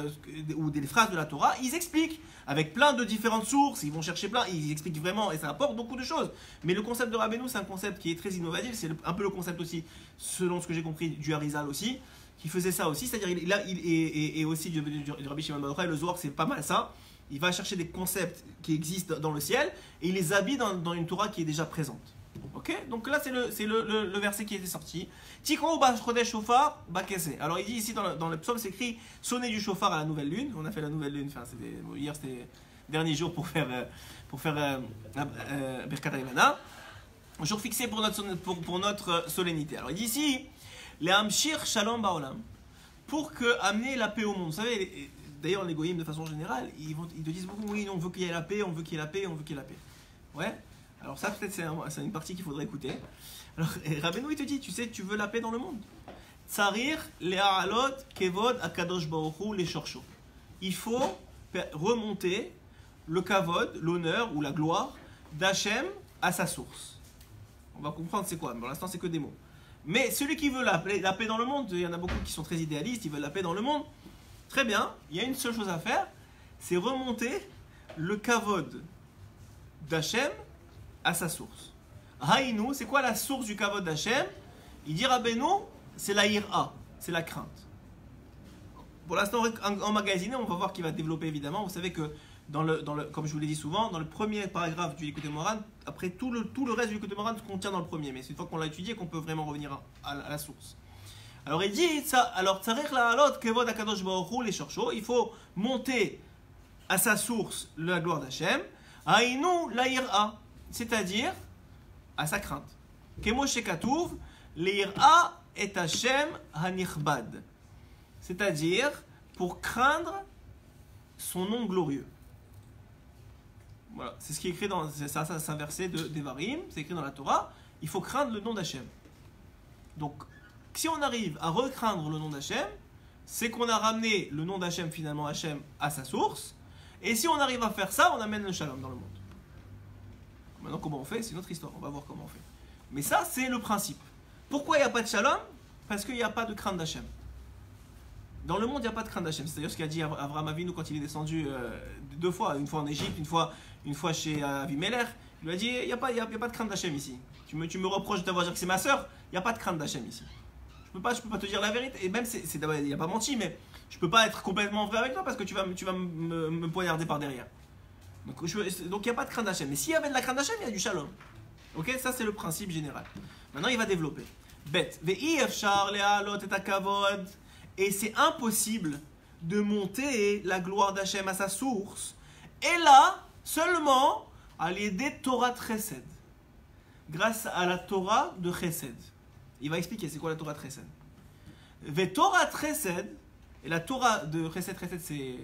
ou des phrases de la Torah, ils expliquent avec plein de différentes sources, ils vont chercher plein, ils expliquent vraiment et ça apporte beaucoup de choses. Mais le concept de Rabbeinu, c'est un concept qui est très innovatif, c'est un peu le concept aussi, selon ce que j'ai compris, du Harizal aussi, qui faisait ça aussi, c'est-à-dire et aussi du Rabbi Shimon Bar Yochai, le Zohar, c'est pas mal ça. Il va chercher des concepts qui existent dans le ciel et il les habille dans une Torah qui est déjà présente. Ok, donc là c'est le verset qui était sorti. Tikro b'chodesh shofar b'keseh. Alors il dit ici dans le psaume, c'est écrit sonner du shofar à la nouvelle lune. On a fait la nouvelle lune. Enfin, hier c'était le dernier jour pour faire Birkat Hayamana. Jour fixé pour notre solennité. Alors il dit ici les hamshir shalom ba'olam, pour amener la paix au monde. Vous savez, d'ailleurs les goyim de façon générale, ils te disent beaucoup oui, on veut qu'il y ait la paix, on veut qu'il y ait la paix, on veut qu'il y ait la paix. Ouais. Alors ça peut-être c'est une partie qu'il faudrait écouter. Alors Rabbeinu il te dit, tu sais, tu veux la paix dans le monde. Tsarir le'alot kevod akadosh baruch hu les shorcho. Il faut remonter le kavod, l'honneur ou la gloire d'Hachem à sa source. On va comprendre c'est quoi. Pour l'instant c'est que des mots. Mais celui qui veut la paix dans le monde, il y en a beaucoup qui sont très idéalistes, ils veulent la paix dans le monde. Très bien, il y a une seule chose à faire, c'est remonter le kavod d'Hachem à sa source. Haïnou, c'est quoi la source du kavod d'Hachem? Il dit Rabbeinu, c'est la ira, c'est la crainte. Pour l'instant, en magasiné, on va voir qu'il va développer évidemment. Vous savez que, comme je vous l'ai dit souvent, dans le premier paragraphe du Likutei Moharan, après tout le reste du Likutei Moharan se contient dans le premier. Mais c'est une fois qu'on l'a étudié qu'on peut vraiment revenir à la source. Alors il dit, il faut monter à sa source la gloire d'Hachem, Haïnou la ira, c'est-à-dire à sa crainte. Kemo shekatuv, l'ira et Hachem hanichbad. C'est-à-dire pour craindre son nom glorieux. Voilà, c'est ce qui est écrit dans c'est un verset de Devarim, c'est écrit dans la Torah. Il faut craindre le nom d'Hachem. Donc, si on arrive à recraindre le nom d'Hachem, c'est qu'on a ramené le nom d'Hachem, finalement Hachem, à sa source. Et si on arrive à faire ça, on amène le shalom dans le monde. Maintenant, comment on fait? C'est une autre histoire, on va voir comment on fait. Mais ça, c'est le principe. Pourquoi il n'y a pas de shalom? Parce qu'il n'y a pas de crainte d'Hachem. Dans le monde, il n'y a pas de crainte d'Hachem. C'est d'ailleurs ce qu'a dit Avraham Avinu quand il est descendu 2 fois. Une fois en Égypte, une fois chez Avimelech. Il lui a dit, il n'y a pas de crainte d'Hachem ici. Tu me reproches d'avoir dit que c'est ma soeur. Il n'y a pas de crainte d'Hachem ici. Je peux pas te dire la vérité. Et même, il n'y a pas menti, mais je ne peux pas être complètement vrai avec toi parce que tu vas me poignarder par derrière. Donc il n'y a pas de crainte d'Hachem. Mais s'il y avait de la crainte d'Hachem, il y a du shalom. Ok, ça c'est le principe général. Maintenant, il va développer. Bet. Et c'est impossible de monter la gloire d'Hachem à sa source. Et là, seulement à l'aider Torah de Chesed. Grâce à la Torah de Chesed. Il va expliquer c'est quoi la Torah de Chesed. Ve Torah de Chesed, et la Torah de Chesed, c'est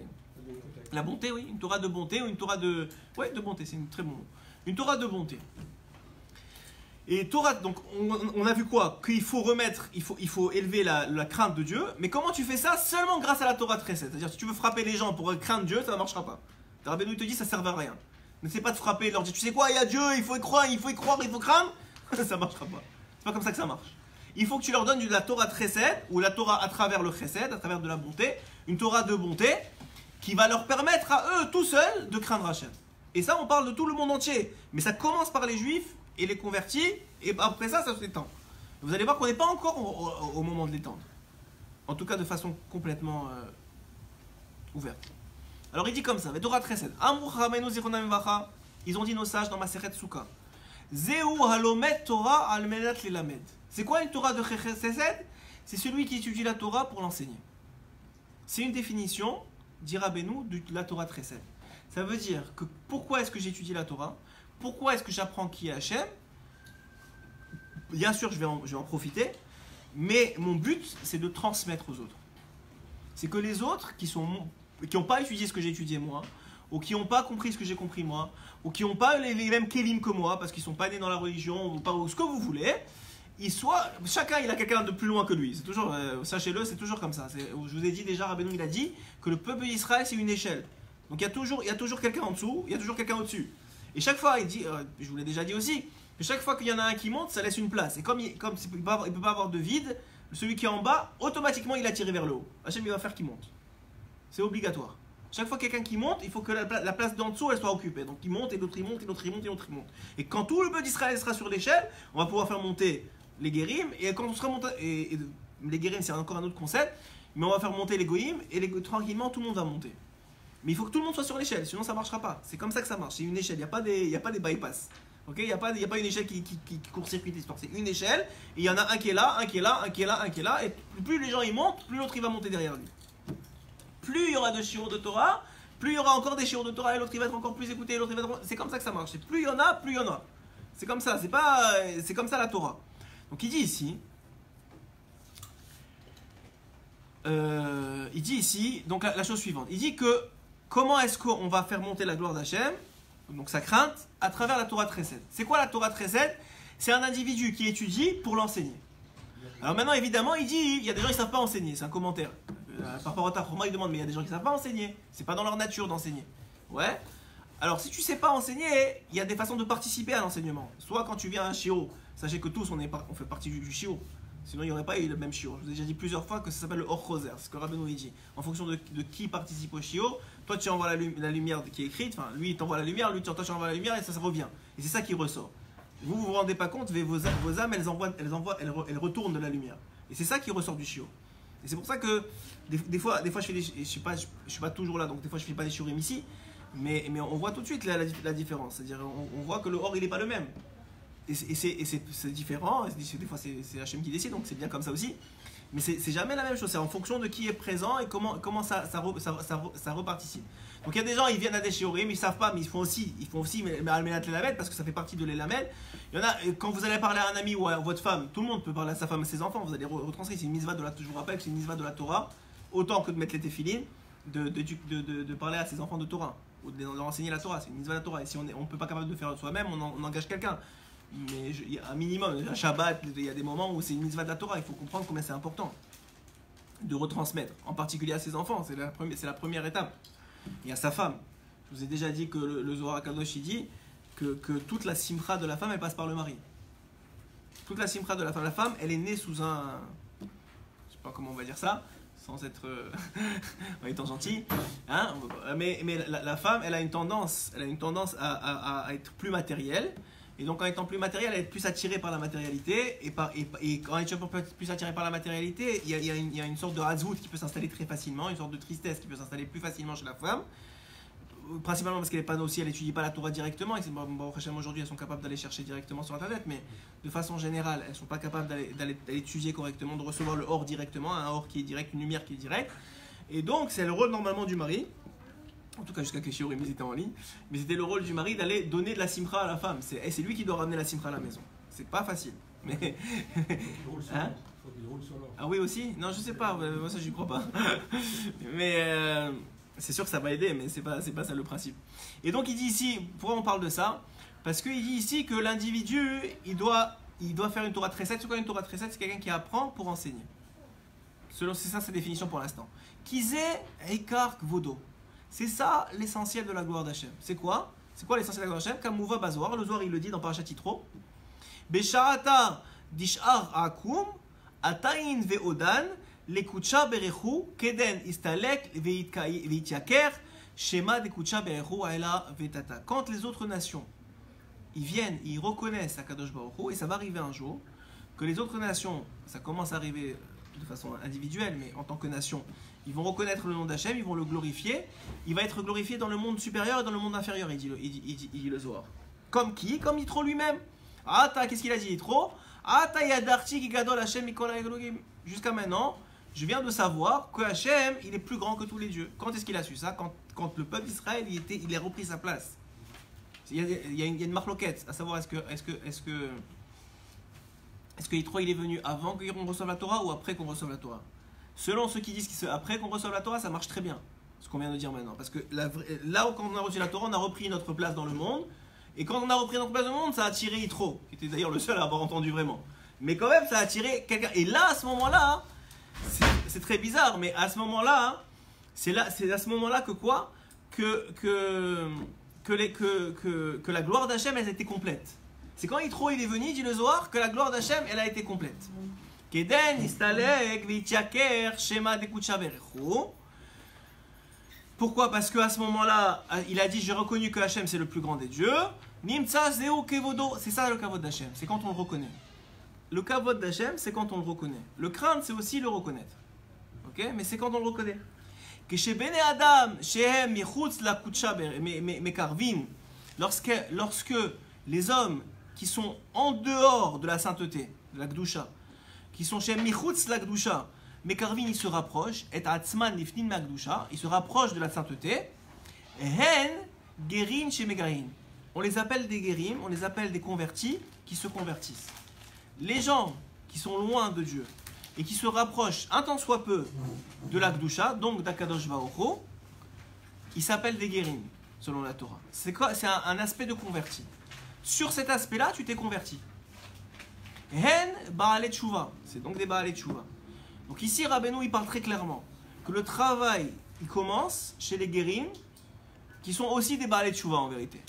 la bonté, oui. Une Torah de bonté ou une Torah de... Ouais, de bonté, c'est une très bon mot. Une Torah de bonté. Et Torah, donc on a vu quoi? Qu'il faut remettre, il faut élever la crainte de Dieu. Mais comment tu fais ça? Seulement grâce à la Torah de Chesed. C'est-à-dire si tu veux frapper les gens pour craindre Dieu, ça ne marchera pas. Rabbeinu te dit ça ne sert à rien. N'essaie pas de frapper, de leur dire tu sais quoi, il y a Dieu, il faut y croire, il faut craindre. Ça ne marchera pas. C'est pas comme ça que ça marche. Il faut que tu leur donnes de la Torah de Chesed, ou la Torah à travers le Chesed, à travers de la bonté, une Torah de bonté, qui va leur permettre à eux tout seuls de craindre Hachem. Et ça, on parle de tout le monde entier. Mais ça commence par les Juifs et les convertis, et après ça, ça s'étend. Vous allez voir qu'on n'est pas encore au moment de l'étendre. En tout cas, de façon complètement ouverte. Alors il dit comme ça, Torah de Chesed. Ils ont dit nos sages dans Masechet Souka. Zeu halomet Torah almenat lelamed. C'est quoi une Torah de Chesed? C'est celui qui étudie la Torah pour l'enseigner. C'est une définition, dit Rabbeinu, de la Torah de Chesed. Ça veut dire que pourquoi est-ce que j'étudie la Torah? Pourquoi est-ce que j'apprends qui est Hachem? Bien sûr, je vais en profiter, mais mon but, c'est de transmettre aux autres. C'est que les autres qui n'ont pas étudié ce que j'ai étudié moi, ou qui n'ont pas compris ce que j'ai compris moi, ou qui n'ont pas les mêmes kélim que moi, parce qu'ils ne sont pas nés dans la religion, ou ce que vous voulez, chacun il a quelqu'un de plus loin que lui. C'est toujours, sachez-le, c'est toujours comme ça. Je vous ai dit déjà, Rabbeinu il a dit que le peuple d'Israël c'est une échelle. Donc il y a toujours quelqu'un en dessous, il y a toujours quelqu'un au-dessus. Et chaque fois, il dit, je vous l'ai déjà dit aussi, que chaque fois qu'il y en a un qui monte, ça laisse une place. Et comme il ne peut pas avoir de vide, celui qui est en bas, automatiquement il est attiré vers le haut. Hachem il va faire qu'il monte. C'est obligatoire. Chaque fois quelqu'un qui monte, il faut que la place d'en dessous elle soit occupée. Donc il monte et l'autre il monte et l'autre il monte et l'autre il monte. Et quand tout le peuple d'Israël sera sur l'échelle, on va pouvoir faire monter les guérim. Et quand on sera monté, et les guérim c'est encore un autre concept, mais on va faire monter les goïm et tranquillement tout le monde va monter. Mais il faut que tout le monde soit sur l'échelle, sinon ça ne marchera pas. C'est comme ça que ça marche, c'est une échelle, il n'y a pas des bypass. Okay, il n'y a pas une échelle qui court-circuite l'histoire, c'est une échelle, et il y en a un qui est là, un qui est là, un qui est là, un qui est là, et plus les gens y montent, plus l'autre il va monter derrière lui. Plus il y aura de shiur de Torah, plus il y aura encore des shiur de Torah, et l'autre il va être encore plus écouté, et l'autre il va être... C'est comme ça que ça marche, plus il y en a, plus il y en a. C'est comme ça, c'est comme ça la Torah. Donc il dit ici, donc la chose suivante, il dit que comment est-ce qu'on va faire monter la gloire d'Hachem, donc sa crainte, à travers la Torah de Chesed. C'est quoi la Torah de Chesed? C'est un individu qui étudie pour l'enseigner. Alors maintenant, évidemment, il dit, il y a des gens qui ne savent pas enseigner, c'est un commentaire. Par rapport à ta format, il demande, mais il y a des gens qui ne savent pas enseigner. C'est pas dans leur nature d'enseigner. Ouais. Alors si tu ne sais pas enseigner, il y a des façons de participer à l'enseignement. Soit quand tu viens à un shiur, sachez que tous on fait partie du shiur. Sinon, il n'y aurait pas eu le même shiur. Je vous ai déjà dit plusieurs fois que ça s'appelle le Or Choser, c'est ce que Rabbeinu dit. En fonction de qui participe au shiur, toi tu envoies la lumière qui est écrite, enfin lui il t'envoie la lumière, toi tu envoies la lumière et ça revient. Et c'est ça qui ressort. Vous vous rendez pas compte, mais vos âmes elles retournent de la lumière. Et c'est ça qui ressort du chiot. Et c'est pour ça que des fois je fais je suis pas toujours là, donc des fois je fais pas des shiurim ici, mais on voit tout de suite la différence. C'est-à-dire on voit que le or il est pas le même. Et c'est différent, des fois c'est Hachem qui décide, donc c'est bien comme ça aussi. Mais c'est jamais la même chose, c'est en fonction de qui est présent et comment ça reparticipe. Donc il y a des gens, ils viennent à des shiurim, ils savent pas, mais ils font aussi mais Almenat Lelamed, parce que ça fait partie de l'Elamed. Il y en a, quand vous allez parler à un ami ou à votre femme, tout le monde peut parler à sa femme et à ses enfants, vous allez retranscrire, c'est une mitzvah de la, je vous rappelle que c'est une mitzvah de la Torah, autant que de mettre les téphilines, de parler à ses enfants de Torah, ou de leur enseigner la Torah, c'est une mitzvah de la Torah. Et si on ne peut pas capable de faire soi-même, on engage quelqu'un. Mais il y a un minimum, un Shabbat, il y a des moments où c'est une mitzvah de la Torah, il faut comprendre combien c'est important de retransmettre, en particulier à ses enfants, c'est la première étape. Et à sa femme. Je vous ai déjà dit que le Zohar HaKadosh il dit que toute la simcha de la femme elle passe par le mari. Toute la simcha de la femme elle est née sous un, je sais pas comment on va dire ça, sans être en étant gentil, hein, mais la femme elle a une tendance à être plus matérielle. Et donc en étant plus matérielle, elle est plus attirée par la matérialité. Et quand elle est plus attirée par la matérialité, il y a une sorte de hazwout qui peut s'installer très facilement, une sorte de tristesse qui peut s'installer plus facilement chez la femme. Principalement parce qu'elle n'est pas aussi, elle n'étudie pas la Torah directement. Et aujourd'hui, elles sont capables d'aller chercher directement sur Internet. Mais de façon générale, elles ne sont pas capables d'aller étudier correctement, de recevoir le or directement, un or qui est direct, une lumière qui est directe. Et donc c'est le rôle normalement du mari. En tout cas jusqu'à que les shiurim étaient en ligne, mais c'était le rôle du mari d'aller donner de la simcha à la femme. C'est lui qui doit ramener la simcha à la maison. C'est pas facile. Mais hein? Ah oui aussi? Non je sais pas, moi ça j'y crois pas. Mais c'est sûr que ça va aider, mais c'est pas ça le principe. Et donc il dit ici, pourquoi on parle de ça? Parce qu'il dit ici que l'individu il doit faire une Torah Tresset. C'est quoi une Torah Tresset? C'est quelqu'un qui apprend pour enseigner. C'est ça sa définition pour l'instant. Kizé Eikar Kvodo. C'est ça l'essentiel de la gloire d'Hachem. C'est quoi l'essentiel de la gloire d'Hachem? Kamouva Bazoar, le Zohar il le dit dans Parashat Yitro. Besha'ata dish'ar akum, atayin ve'odan, lekucha berechu, keden istalek ve'ityaker, shema dekucha berechu aela ve'tata. Quand les autres nations, ils viennent, ils reconnaissent Akadosh Baruch Hu, et ça va arriver un jour, que les autres nations, ça commence à arriver de façon individuelle, mais en tant que nation, ils vont reconnaître le nom d'Hachem, ils vont le glorifier. Il va être glorifié dans le monde supérieur et dans le monde inférieur, il dit le Zohar. Comme qui? Comme Yitro lui-même. Qu'est-ce qu'il a dit Yitro? Yadarti ki gadol Hachem mikol ha'elogim. Jusqu'à maintenant, je viens de savoir que Hachem, il est plus grand que tous les dieux. Quand est-ce qu'il a su ça? Quand le peuple d'Israël, il a repris sa place. Il y a une marloquette, à savoir est-ce que Yitro il est venu avant qu'on reçoive la Torah ou après qu'on reçoive la Torah? Selon ceux qui disent qu'après qu'on reçoive la Torah, ça marche très bien. Ce qu'on vient de dire maintenant. Parce que là où quand on a reçu la Torah, on a repris notre place dans le monde. Et quand on a repris notre place dans le monde, ça a attiré Yitro, qui était d'ailleurs le seul à avoir entendu vraiment. Mais quand même, ça a attiré quelqu'un. Et là, à ce moment-là, c'est très bizarre, mais à ce moment-là, c'est à ce moment-là que quoi? Que la gloire d'Hachem, elle était complète. C'est quand Yitro il est venu, dit le Zohar, que la gloire d'Hachem, elle a été complète. Keden istalek ve'ityaker shema dekucha berechu. Pourquoi? Parce qu'à ce moment-là, il a dit j'ai reconnu que Hachem c'est le plus grand des dieux. Nimtsa zeu kevodo. C'est ça le kavod d'Hachem, c'est quand on le reconnaît. Le kavod d'Hachem, c'est quand on le reconnaît. Le craindre, c'est aussi le reconnaître. Ok? Mais c'est quand on le reconnaît. Que bene adam shehem michutz la kutsha mekarvin. Lorsque les hommes qui sont en dehors de la sainteté, de la Gdusha, qui sont chez Michutz la Gdusha, mais Karvin il se rapproche, et Atzman Lifnin ma Gdusha, il se rapproche de la sainteté, et Hen Gerin chez Megarin. On les appelle des Gerim, on les appelle des convertis qui se convertissent. Les gens qui sont loin de Dieu et qui se rapprochent un tant soit peu de la Gdusha, donc d'Akadosh Baruch Hu, ils s'appellent des Gerim, selon la Torah. C'est quoi? C'est un aspect de converti. Sur cet aspect-là, tu t'es converti. Hen Baalei Tshuva, c'est donc des Baalei Tshuva. Donc ici, Rabbeinu, il parle très clairement que le travail, il commence chez les Guérim, qui sont aussi des Baalei Tshuva en vérité.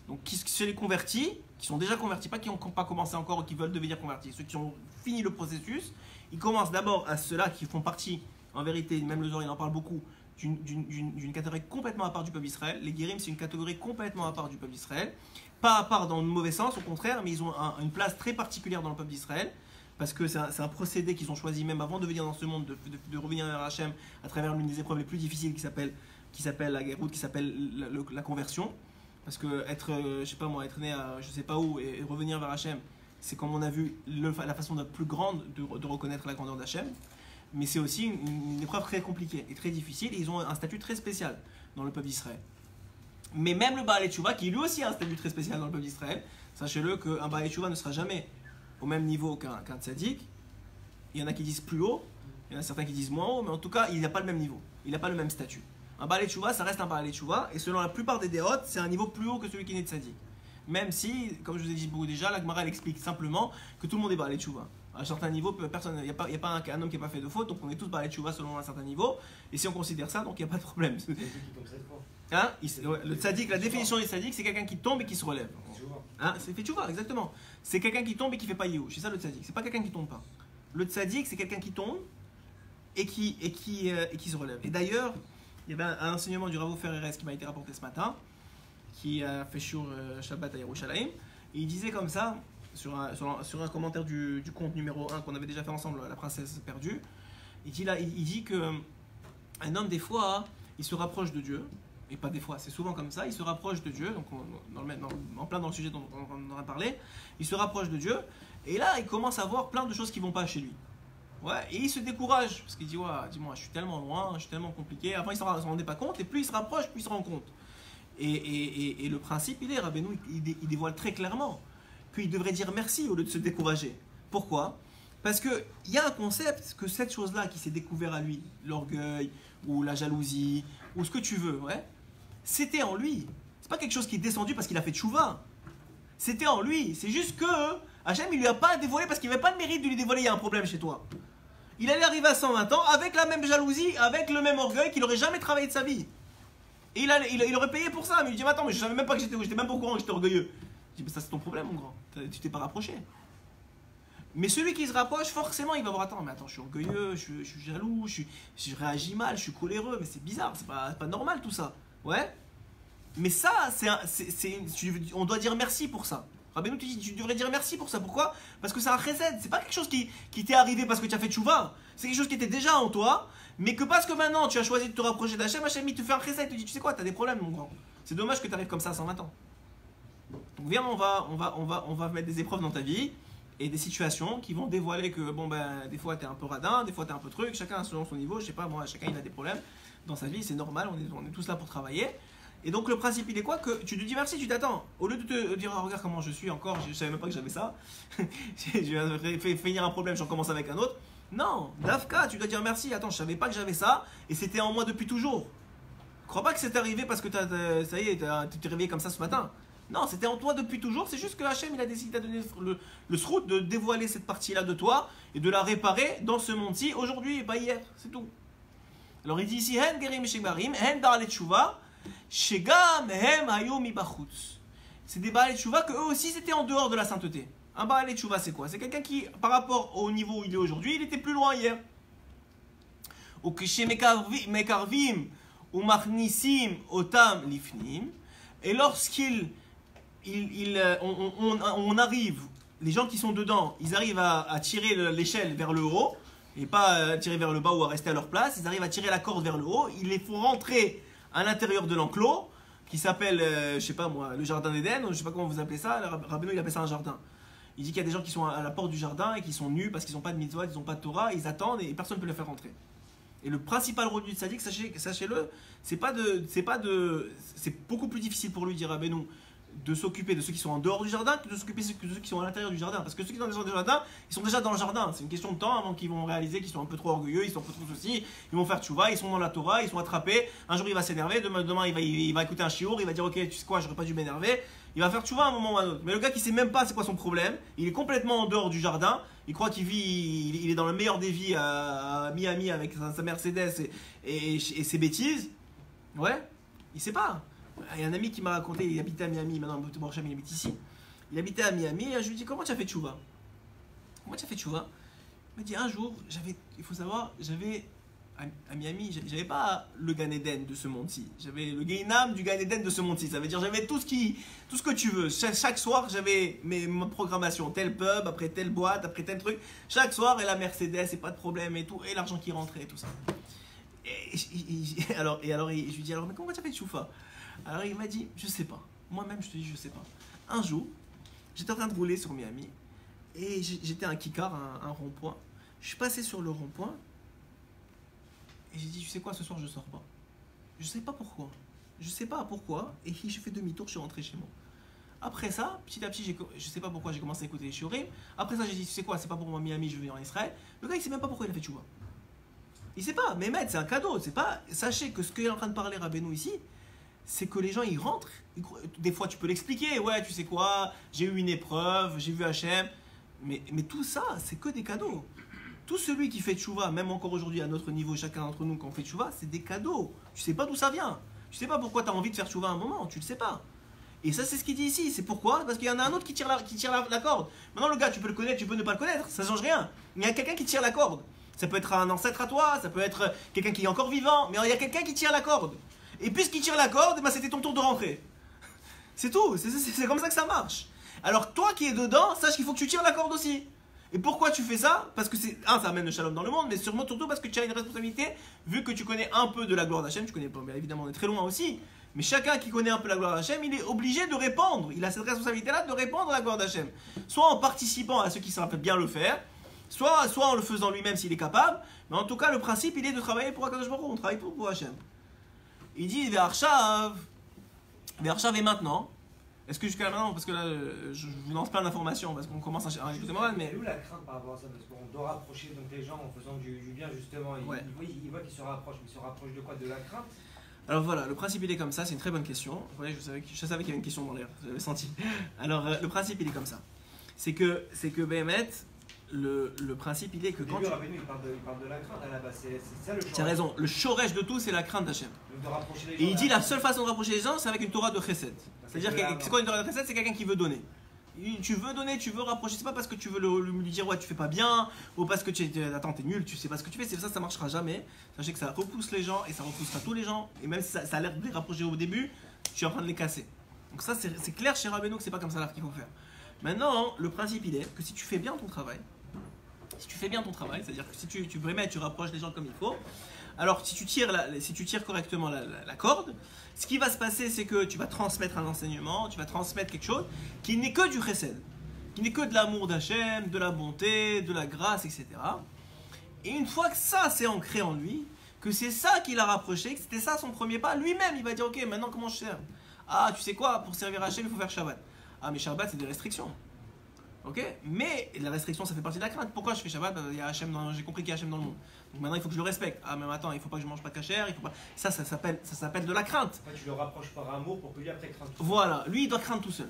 Donc chez les convertis, qui sont déjà convertis, pas qui n'ont pas commencé encore ou qui veulent devenir convertis, ceux qui ont fini le processus, ils commencent d'abord à ceux-là qui font partie, en vérité, même le Zohar il en parle beaucoup, d'une catégorie complètement à part du peuple d'Israël. Les guérim, c'est une catégorie complètement à part du peuple d'Israël. Pas à part dans le mauvais sens, au contraire, mais ils ont une place très particulière dans le peuple d'Israël. Parce que c'est un procédé qu'ils ont choisi même avant de venir dans ce monde, de revenir vers Hachem à travers l'une des épreuves les plus difficiles qui s'appelle la guéroute, qui s'appelle la conversion. Parce que être né à je sais pas où et revenir vers Hachem, c'est comme on a vu la façon la plus grande de reconnaître la grandeur d'Hachem. Mais c'est aussi une épreuve très compliquée et très difficile. Et ils ont un statut très spécial dans le peuple d'Israël. Mais même le Baal Teshuvah, qui lui aussi a un statut très spécial dans le peuple d'Israël, sachez-le qu'un Baal Teshuvah ne sera jamais au même niveau qu'un tzaddik. Il y en a qui disent plus haut, il y en a certains qui disent moins haut, mais en tout cas, il n'a pas le même niveau, il n'a pas le même statut. Un Baal Teshuvah, ça reste un Baal Teshuvah, et selon la plupart des dérotes, c'est un niveau plus haut que celui qui est né tzaddik. Même si, comme je vous ai dit beaucoup déjà, la Gemara elle explique simplement que tout le monde est Baal Teshuvah. À un certain niveau, il n'y a pas un homme qui n'a pas fait de faute, donc on est tous Baal Teshuvah selon un certain niveau, et si on considère ça, donc il n'y a pas de problème. Hein, le tzaddik, la définition du tzaddik, c'est quelqu'un qui tombe et qui se relève. Hein, c'est fait tchouva, exactement. C'est quelqu'un qui tombe et qui fait pas yéhouch. C'est ça le tzaddik. C'est pas quelqu'un qui tombe pas. Le tzaddik, c'est quelqu'un qui tombe et qui se relève. Et d'ailleurs, il y avait un enseignement du Rav Ofer Erez qui m'a été rapporté ce matin, qui a fait sur Shabbat à Yerushalayim. Et il disait comme ça, sur un commentaire du conte numéro 1 qu'on avait déjà fait ensemble, La princesse perdue. Il dit que un homme, des fois, il se rapproche de Dieu. Et pas des fois, c'est souvent comme ça, il se rapproche de Dieu, donc en plein dans le sujet dont on a parlé, il se rapproche de Dieu, et là il commence à voir plein de choses qui vont pas chez lui. Ouais, et il se décourage, parce qu'il dit, ouais, dis-moi, je suis tellement loin, je suis tellement compliqué, avant il s'en rendait pas compte, et plus il se rapproche, plus il se rend compte. Et le principe, il est, Rabbeinu, il dévoile très clairement qu'il devrait dire merci au lieu de se décourager. Pourquoi ? Parce qu'il y a un concept que cette chose-là qui s'est découvert à lui, l'orgueil, ou la jalousie, ou ce que tu veux, ouais, c'était en lui. C'est pas quelque chose qui est descendu parce qu'il a fait tchouva. C'était en lui. C'est juste que Hachem, il lui a pas dévoilé parce qu'il n'y avait pas de mérite de lui dévoiler. Il y a un problème chez toi. Il allait arriver à 120 ans avec la même jalousie, avec le même orgueil qu'il n'aurait jamais travaillé de sa vie. Et il aurait payé pour ça. Mais il dit, mais attends, mais je savais même pas que j'étais même pas au courant que j'étais orgueilleux. Je dis, mais ça c'est ton problème, mon grand. Tu t'es pas rapproché. Mais celui qui se rapproche, forcément, il va voir, attends, je suis orgueilleux, je suis jaloux, je réagis mal, je suis coléreux, mais c'est bizarre, c'est pas normal tout ça. Ouais. Mais ça, on doit dire merci pour ça. Rabbeinu te dit, tu devrais dire merci pour ça. Pourquoi ? Parce que c'est un chesed. C'est pas quelque chose qui t'est arrivé parce que tu as fait tchouva. C'est quelque chose qui était déjà en toi, mais que parce que maintenant tu as choisi de te rapprocher d'Hachem, Hachem il te fait un chesed. Il te dit, tu sais quoi, tu as des problèmes, mon grand. C'est dommage que tu arrives comme ça à 120 ans. Donc viens, on va mettre des épreuves dans ta vie et des situations qui vont dévoiler que, bon ben, des fois tu es un peu radin, des fois tu es un peu truc, chacun selon son niveau, je sais pas, moi, chacun il a des problèmes dans sa vie, c'est normal, on est tous là pour travailler. Et donc le principe il est quoi ? Que tu te dis merci, tu t'attends. Au lieu de te dire oh, regarde comment je suis encore, je savais même pas que j'avais ça, je vais finir un problème, j'en commence avec un autre. Non, Dafka, tu dois dire merci, attends, je savais pas que j'avais ça, et c'était en moi depuis toujours. Crois pas que c'est arrivé parce que ça y est, tu t'es réveillé comme ça ce matin. Non, c'était en toi depuis toujours, c'est juste que Hachem il a décidé de donner le srout de dévoiler cette partie-là de toi et de la réparer dans ce monde-ci, aujourd'hui et pas hier, c'est tout. Alors il dit ici, Hen gerim shegbarim, hen ba'alei tshuva, shegam hem hayu mibachutz. C'est des ba'alei tshuva que eux aussi c'était en dehors de la sainteté. Un ba'alei tshuva c'est quoi ? C'est quelqu'un qui, par rapport au niveau où il est aujourd'hui, il était plus loin hier. Ou kishe mekarvim ou machnisim otam lifnim. Et lorsqu'il on arrive, les gens qui sont dedans, ils arrivent à tirer l'échelle vers le haut, et pas tirer vers le bas ou à rester à leur place, ils arrivent à tirer la corde vers le haut, ils les font rentrer à l'intérieur de l'enclos, qui s'appelle, je sais pas moi, le jardin d'Éden, je sais pas comment vous appelez ça, Rabbeinu il appelle ça un jardin. Il dit qu'il y a des gens qui sont à la porte du jardin et qui sont nus parce qu'ils n'ont pas de mitzvot, ils n'ont pas de Torah, ils attendent et personne ne peut les faire rentrer. Et le principal rôle du tzaddik, sachez-le, c'est beaucoup plus difficile pour lui, dit Rabbeinu, de s'occuper de ceux qui sont en dehors du jardin que de s'occuper de ceux qui sont à l'intérieur du jardin. Parce que ceux qui sont dans le jardin, ils sont déjà dans le jardin. C'est une question de temps avant qu'ils vont réaliser qu'ils sont un peu trop orgueilleux, ils sont un peu trop ceci, ils vont faire tchouva, ils sont dans la Torah, ils sont attrapés. Un jour il va s'énerver, demain il va écouter un shiur, il va dire ok, tu sais quoi, j'aurais pas dû m'énerver. Il va faire tchouva à un moment ou à un autre. Mais le gars qui sait même pas c'est quoi son problème, il est complètement en dehors du jardin, il croit qu'il vit, il est dans le meilleur des vies à Miami avec sa Mercedes et ses bêtises. Ouais, il sait pas. Il y a un ami qui m'a raconté, il habitait à Miami, maintenant il habite ici. Il habitait à Miami et je lui dis comment tu as fait tchouva ? Comment tu as fait tchouva ? Il m'a dit un jour, il faut savoir, j'avais à Miami, j'avais pas le Gan Eden de ce monde-ci. J'avais le Gainam du Gan Eden de ce monde-ci. Ça veut dire j'avais tout ce que tu veux. Chaque soir, j'avais ma programmation. Tel pub, après telle boîte, après tel truc. Chaque soir, et la Mercedes, et pas de problème, et tout. Et l'argent qui rentrait, et tout ça. Et alors, je lui dis, alors, mais comment tu as fait de choufa? Alors, il m'a dit, je sais pas. Moi-même, je te dis, je sais pas. Un jour, j'étais en train de rouler sur Miami, et j'étais à un kikar, un rond-point. Je suis passé sur le rond-point, et j'ai dit, tu sais quoi, ce soir, je sors pas. Je sais pas pourquoi. Je sais pas pourquoi, et j'ai fait demi-tour, je suis rentré chez moi. Après ça, petit à petit, je sais pas pourquoi j'ai commencé à écouter les shiurim. Après ça, j'ai dit, tu sais quoi, c'est pas pour moi Miami, je vais venir en Israël. Le gars, il sait même pas pourquoi il a fait tchouva. Il sait pas, mais maître, c'est un cadeau. C'est pas. Sachez que ce qu'il est en train de parler Rabbeinu ici, c'est que les gens ils rentrent. Des fois, tu peux l'expliquer. Ouais, tu sais quoi, j'ai eu une épreuve, j'ai vu Hachem. Mais tout ça, c'est que des cadeaux. Tout celui qui fait tchouva, même encore aujourd'hui à notre niveau, chacun d'entre nous, quand on fait tchouva, c'est des cadeaux. Tu sais pas d'où ça vient. Tu sais pas pourquoi tu as envie de faire tchouva à un moment, tu le sais pas. Et ça, c'est ce qu'il dit ici. C'est pourquoi? Parce qu'il y en a un autre qui tire la corde. Maintenant, le gars, tu peux le connaître, tu peux ne pas le connaître, ça change rien. Il y a quelqu'un qui tire la corde. Ça peut être un ancêtre à toi, ça peut être quelqu'un qui est encore vivant, mais il y a quelqu'un qui tire la corde. Et puisqu'il tire la corde, ben c'était ton tour de rentrer. C'est tout, c'est comme ça que ça marche. Alors toi qui es dedans, sache qu'il faut que tu tires la corde aussi. Et pourquoi tu fais ça? Parce que ça amène le shalom dans le monde, mais surtout parce que tu as une responsabilité, vu que tu connais un peu de la gloire d'Hachem, tu connais pas, mais évidemment on est très loin aussi, mais chacun qui connaît un peu la gloire d'Hachem, il est obligé de répandre, il a cette responsabilité-là de répandre la gloire d'Hachem. Soit en participant à ceux qui savent bien le faire, soit en le faisant lui-même s'il est capable, mais en tout cas le principe il est de travailler pour Akadosh Baruch Hu, on travaille pour Hachem. Il dit Ve'arshav et maintenant. Est-ce que jusqu'à maintenant, parce que là je vous lance plein d'informations, parce qu'on commence à excusez-moi, mais. C'est où la crainte par rapport à ça? Parce qu'on doit rapprocher donc les gens en faisant du bien justement. Ils voient qu'ils se rapprochent, mais ils se rapprochent de quoi? De la crainte? Alors voilà, le principe il est comme ça, c'est une très bonne question. Ouais, je savais qu'il y avait une question dans l'air, vous avez senti. Alors le principe il est comme ça. C'est que Béhémet, le principe il est que quand. Il parle de la crainte à la base, c'est ça le shoresh. Tu as raison, le shoresh de tout c'est la crainte d'Hachem. Et il dit la seule façon de rapprocher les gens c'est avec une Torah de Chesed. C'est-à-dire que c'est quoi une Torah de Chesed? C'est quelqu'un qui veut donner. Tu veux donner, tu veux rapprocher, c'est pas parce que tu veux lui dire ouais tu fais pas bien, ou parce que attends t'es nul, tu sais pas ce que tu fais, c'est ça marchera jamais. Sachez que ça repousse les gens et ça repoussera tous les gens, et même si ça a l'air de les rapprocher au début, tu es en train de les casser. Donc ça c'est clair chez Rabbeinu que c'est pas comme ça qu'il faut faire. Maintenant, le principe il est que si tu fais bien ton travail, c'est-à-dire que si tu vraiment tu rapproches les gens comme il faut, alors si tu tires correctement la corde, ce qui va se passer c'est que tu vas transmettre un enseignement, tu vas transmettre quelque chose qui n'est que du chesed, qui n'est que de l'amour d'Hachem, de la bonté, de la grâce, etc. Et une fois que ça c'est ancré en lui, que c'est ça qui l'a rapproché, que c'était ça son premier pas, lui-même il va dire ok maintenant comment je sers? Ah tu sais quoi, pour servir Hachem il faut faire Shabbat. Ah mais Shabbat c'est des restrictions. Ok, mais la restriction ça fait partie de la crainte. Pourquoi je fais Shabbat? Il y a Hachem j'ai compris qu'il y a Hachem dans le monde. Donc maintenant il faut que je le respecte. Ah mais attends, il faut pas que je mange pas de kasher, il faut pas. Ça s'appelle de la crainte. Tu le rapproches par amour pour que lui après crainte. Voilà, lui il doit craindre tout seul.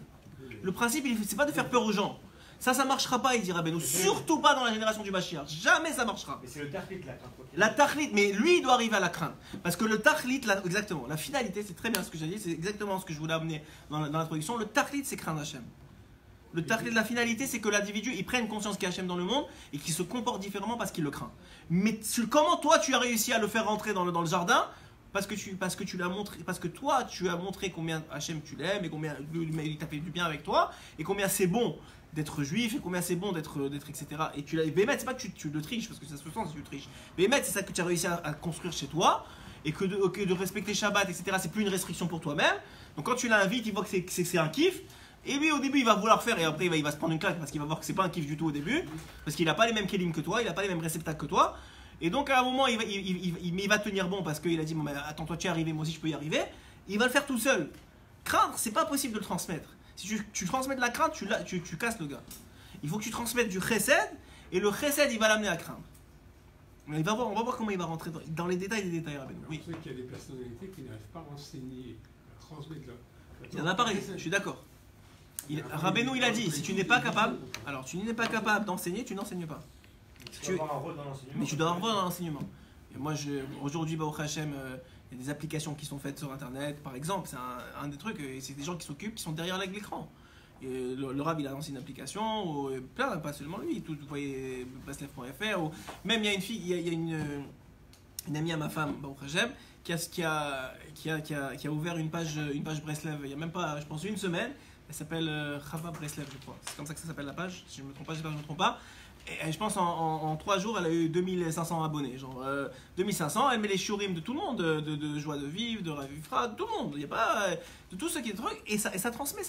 Le principe c'est pas de faire peur aux gens. Ça marchera pas, il dit Rabbeinu. Surtout pas dans la génération du Mashiach. Jamais ça marchera. Mais c'est le tachlit la crainte. La tachlit, mais lui il doit arriver à la crainte. Parce que le tachlit, exactement, la finalité, c'est très bien ce que j'ai dit, c'est exactement ce que je voulais amener dans l'introduction. Le tachlit c'est craindre Hachem. Le tachlit de la finalité, c'est que l'individu il prenne conscience qu'il y a Hachem dans le monde et qu'il se comporte différemment parce qu'il le craint. Mais comment toi tu as réussi à le faire rentrer dans le jardin? Parce que tu l'as montré, parce que toi tu as montré combien Hachem tu l'aimes et combien il t'a fait du bien avec toi et combien c'est bon d'être juif et combien c'est bon d'être etc. Et tu l'as. Bémet, c'est pas que tu le triches parce que ça se sent si tu triches. Bémet, c'est ça que tu as réussi à construire chez toi et que de respecter Shabbat etc. C'est plus une restriction pour toi-même. Donc quand tu l'invites, il voit que c'est un kiff. Et lui au début il va vouloir faire et après il va se prendre une claque parce qu'il va voir que c'est pas un kiff du tout au début parce qu'il n'a pas les mêmes kelim que toi, il n'a pas les mêmes réceptacles que toi et donc à un moment il va tenir bon parce qu'il a dit bon, mais attends toi tu es arrivé, moi aussi je peux y arriver, il va le faire tout seul. Craindre c'est pas possible de le transmettre. Si tu transmets de la crainte tu casses le gars. Il faut que tu transmettes du chesed et le chesed il va l'amener à craindre. On va voir comment il va rentrer dans les détails des détails. Oui. Je sais qu'il y a des personnalités qui n'arrivent pas à enseigner, à transmettre il y en a pareil, je suis d'accord. Rabbeinu il a dit, si tu n'es pas capable, alors tu n'es pas capable d'enseigner, tu n'enseignes pas. Tu dois avoir un rôle dans l'enseignement. Mais tu dois avoir un rôle dans l'enseignement. Et moi aujourd'hui, Baruch Hashem, il y a des applications qui sont faites sur internet, par exemple, c'est un des trucs, et c'est des gens qui s'occupent, qui sont derrière l'écran. Et le Rav il a lancé une application, plein, pas seulement lui, vous voyez Baslev.fr, ou même il y a une fille, il y une amie à ma femme, Baruch Hashem, qui a ouvert une page Breslev il y a même pas, je pense, une semaine. Elle s'appelle Chava Breslev, je crois. C'est comme ça que ça s'appelle la page, si je ne me trompe pas, j'espère que je ne me trompe pas. Et je pense en 3 jours, elle a eu 2500 abonnés. Genre 2500, elle met les shiurim de tout le monde, de Joie de Vivre, de Ravifra, de tout le monde. Il n'y a pas de tout ce qui est truc. Et ça transmet.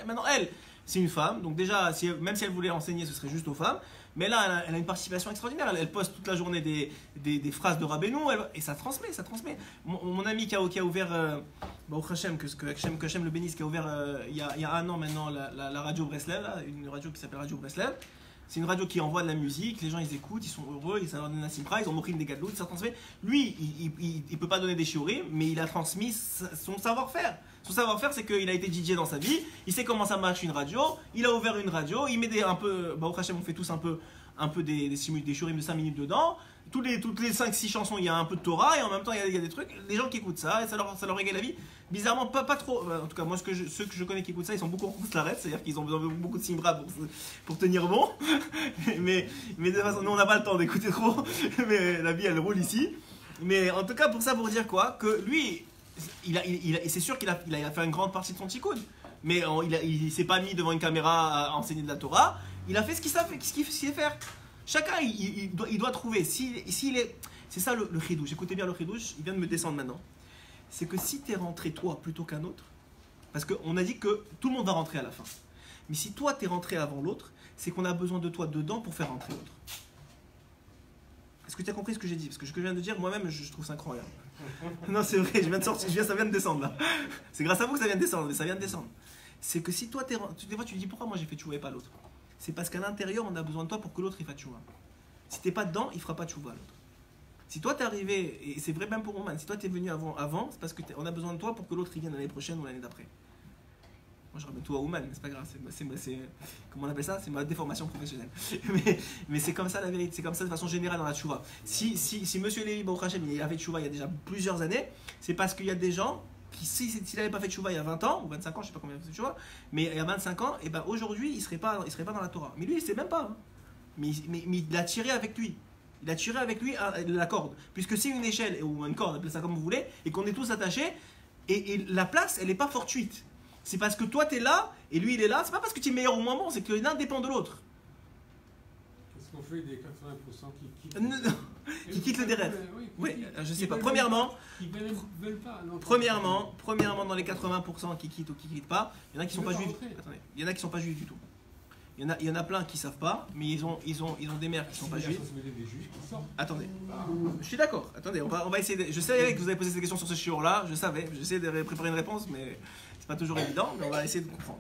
Maintenant, elle, c'est une femme. Donc déjà, même si elle voulait enseigner, ce serait juste aux femmes. Mais là, elle a une participation extraordinaire. Elle poste toute la journée des phrases de Rabbeinu. Et ça transmet. Mon ami qui a ouvert, Baruch Hashem, que Hashem le bénisse, qui a ouvert il y a 1 an maintenant la radio Breslev, là, une radio qui s'appelle Radio Breslev. C'est une radio qui envoie de la musique, les gens ils écoutent, ils sont heureux, ça leur donne un simpra, ils ont moqué des gadloutes, ça transmet. Lui, il peut pas donner des shiurim, mais il a transmis son savoir-faire. Son savoir-faire, c'est qu'il a été DJ dans sa vie, il sait comment ça marche une radio, il a ouvert une radio, il met un peu, Baruch Hashem, on fait tous un peu des shiurim de 5 minutes dedans. Toutes les 5-6 chansons, il y a un peu de Torah et en même temps il y a des trucs, les gens qui écoutent ça et ça leur régale la vie. Bizarrement, pas trop. En tout cas, moi, ceux que je connais qui écoutent ça, ils sont beaucoup en Kouslarette, c'est-à-dire qu'ils ont besoin de beaucoup de Simbra pour tenir bon. mais de toute façon, nous on n'a pas le temps d'écouter trop, mais la vie elle roule ici. Mais en tout cas, pour dire quoi, que lui, c'est sûr qu'il a fait une grande partie de son tikkun, mais il s'est pas mis devant une caméra à enseigner de la Torah, il a fait ce qu'il sait faire. Chacun, il doit trouver. C'est ça le chidouche. Écoutez bien le chidouche, il vient de me descendre maintenant. C'est que si tu es rentré toi plutôt qu'un autre, parce qu'on a dit que tout le monde va rentrer à la fin. Mais si toi tu es rentré avant l'autre, c'est qu'on a besoin de toi dedans pour faire rentrer l'autre. Est-ce que tu as compris ce que j'ai dit? Parce que ce que je viens de dire, moi-même, je trouve ça incroyable. Non, c'est vrai, ça vient de descendre là. C'est grâce à vous que ça vient de descendre, mais ça vient de descendre. C'est que si toi, des fois tu dis pourquoi moi j'ai fait tchouva et pas l'autre. C'est parce qu'à l'intérieur, on a besoin de toi pour que l'autre il fasse tchouva. Si t'es pas dedans, il fera pas tchouva l'autre. Si toi t'es arrivé, et c'est vrai même pour Roman, si toi t'es venu avant, c'est parce qu'on a besoin de toi pour que l'autre il vienne l'année prochaine ou l'année d'après. Moi je ramène tout à Ouman, mais c'est pas grave, c'est comment on appelle ça? C'est ma déformation professionnelle. mais c'est comme ça la vérité, c'est comme ça de façon générale dans la tchouva. Si Monsieur Lévi Baruch Hashem il a fait tchouva il y a déjà plusieurs années, c'est parce qu'il y a des gens qui, s'il n'avait pas fait tchouva il y a 20 ans, ou 25 ans, je sais pas combien il a fait tchouva, mais il y a 25 ans, et ben aujourd'hui il serait pas dans la Torah. Mais lui il sait même pas. Hein. Mais il l'a tiré avec lui. Il a tiré avec lui la corde. Puisque c'est une échelle, ou une corde, appelez ça comme vous voulez, et qu'on est tous attachés, et la place, elle n'est pas fortuite. C'est parce que toi, tu es là, et lui, il est là. C'est pas parce que tu es meilleur ou moins bon, c'est que l'un dépend de l'autre. Qu'est-ce qu'on fait des 80% qui quittent qui quittent le derrière? Oui, je sais pas. Premièrement, dans les 80% qui quittent ou qui quittent pas, il y en a qui sont pas juifs. Attendez, il y en a qui sont pas juifs du tout. Il y en a plein qui savent pas, mais ils ont des mères qui sont pas juifs. Attendez, je suis d'accord. Attendez, on va essayer. Je savais que vous avez posé cette question sur ce shiur-là. Je savais. J'essaie de préparer une réponse, mais c'est pas toujours évident. Mais on va essayer de comprendre.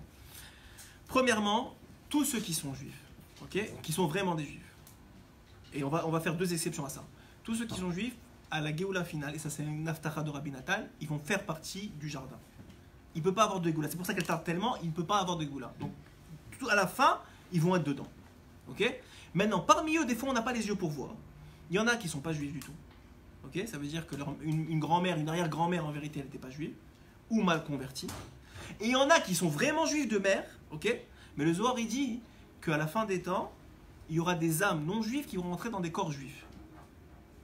Premièrement, tous ceux qui sont juifs, ok, qui sont vraiment des juifs. Et on va faire 2 exceptions à ça. Tous ceux qui sont juifs, à la Géoula finale, et ça c'est une aftacha de Rabbi Natal, ils vont faire partie du jardin. Il ne peut pas avoir de Géoula. C'est pour ça qu'elle tarde tellement. Il ne peut pas avoir de Géoula. Donc à la fin, ils vont être dedans. Ok? Maintenant, parmi eux, des fois, on n'a pas les yeux pour voir. Il y en a qui ne sont pas juifs du tout. Ok? Ça veut dire que une grand-mère, une arrière-grand-mère, en vérité, elle n'était pas juive, ou mal convertie. Et il y en a qui sont vraiment juifs de mère. Ok? Mais le Zohar, il dit qu'à la fin des temps, il y aura des âmes non juives qui vont rentrer dans des corps juifs.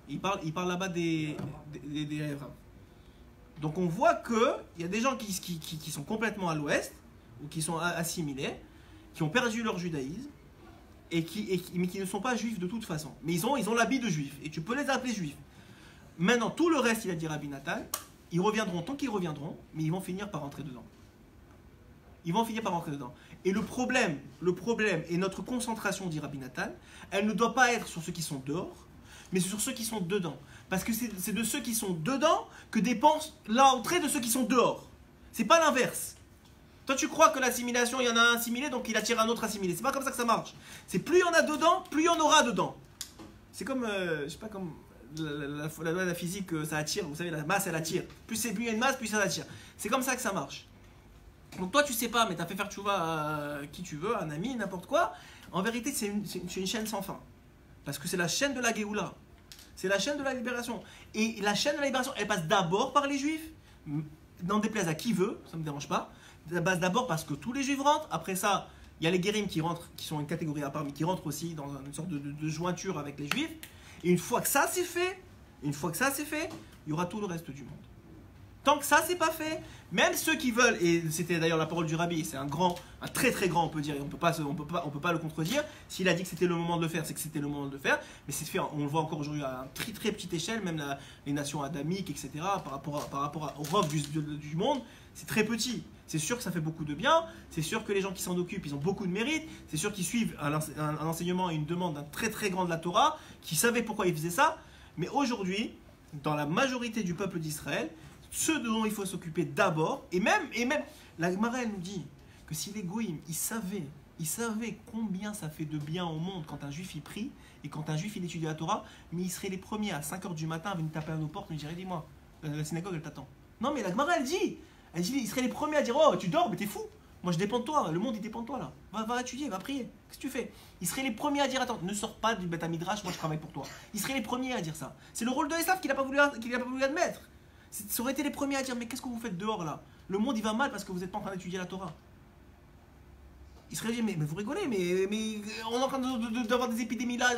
Il parle là-bas des Hébreux. Donc on voit qu'il y a des gens qui sont complètement à l'ouest, ou qui sont assimilés, qui ont perdu leur judaïsme, mais qui ne sont pas juifs de toute façon. Mais ils ont l'habit de juifs, et tu peux les appeler juifs. Maintenant, tout le reste, il a dit Rabbi Natal, ils reviendront tant qu'ils reviendront, mais ils vont finir par rentrer dedans. Ils vont finir par rentrer dedans. Et le problème est notre concentration, dit Rabbi Natal, elle ne doit pas être sur ceux qui sont dehors, mais sur ceux qui sont dedans. Parce que c'est de ceux qui sont dedans que dépend l'entrée de ceux qui sont dehors. C'est pas l'inverse. Toi, tu crois que l'assimilation, il y en a un assimilé, donc il attire un autre assimilé. C'est pas comme ça que ça marche. C'est plus il y en a dedans, plus il y en aura dedans. C'est comme, je sais pas, comme la loi de la physique, ça attire. Vous savez, la masse, elle attire. Plus il y a une masse, plus ça attire. C'est comme ça que ça marche. Donc toi, tu sais pas, mais tu as fait faire tchouva à qui tu veux, un ami, n'importe quoi. En vérité, c'est une chaîne sans fin. Parce que c'est la chaîne de la Géoula. C'est la chaîne de la libération. Et la chaîne de la libération, elle passe d'abord par les juifs. N'en déplaise à qui veut, ça ne me dérange pas. Elle passe d'abord parce que tous les juifs rentrent. Après ça, il y a les guérim qui rentrent, qui sont une catégorie à part, mais qui rentrent aussi dans une sorte de jointure avec les juifs. Et une fois que ça c'est fait, Une fois que ça c'est fait, il y aura tout le reste du monde. Tant que ça c'est pas fait, même ceux qui veulent, et c'était d'ailleurs la parole du rabbi, c'est un très très grand on peut dire, et on peut pas le contredire, s'il a dit que c'était le moment de le faire, c'est que c'était le moment de le faire, mais c'est fait, on le voit encore aujourd'hui à une très très petite échelle, même les nations adamiques, etc., par rapport au rov du monde, c'est très petit. C'est sûr que ça fait beaucoup de bien, c'est sûr que les gens qui s'en occupent, ils ont beaucoup de mérite, c'est sûr qu'ils suivent un enseignement et une demande d'un très très grand de la Torah, qui savaient pourquoi ils faisaient ça, mais aujourd'hui, dans la majorité du peuple d'Israël, ceux dont il faut s'occuper d'abord, et même la Gemara nous dit que si les goïms, ils savaient combien ça fait de bien au monde quand un juif y prie, et quand un juif il étudie la Torah, mais ils seraient les premiers à 5h du matin à venir taper à nos portes, nous diraient, dis-moi, la synagogue elle t'attend. Non mais la Gemara elle dit, ils seraient les premiers à dire, oh tu dors, mais t'es fou, moi je dépends de toi, le monde il dépend de toi là, va étudier, va prier, qu'est-ce que tu fais? Ils seraient les premiers à dire, attends, ne sors pas du Beth Midrash, moi je travaille pour toi. Ils seraient les premiers à dire ça. C'est le rôle de Esav qu'il n'a pas voulu admettre. Ça aurait été les premiers à dire, mais qu'est-ce que vous faites dehors là? Le monde il va mal parce que vous n'êtes pas en train d'étudier la Torah. Ils seraient dit, mais vous rigolez, mais on est en train d'avoir des épidémies là.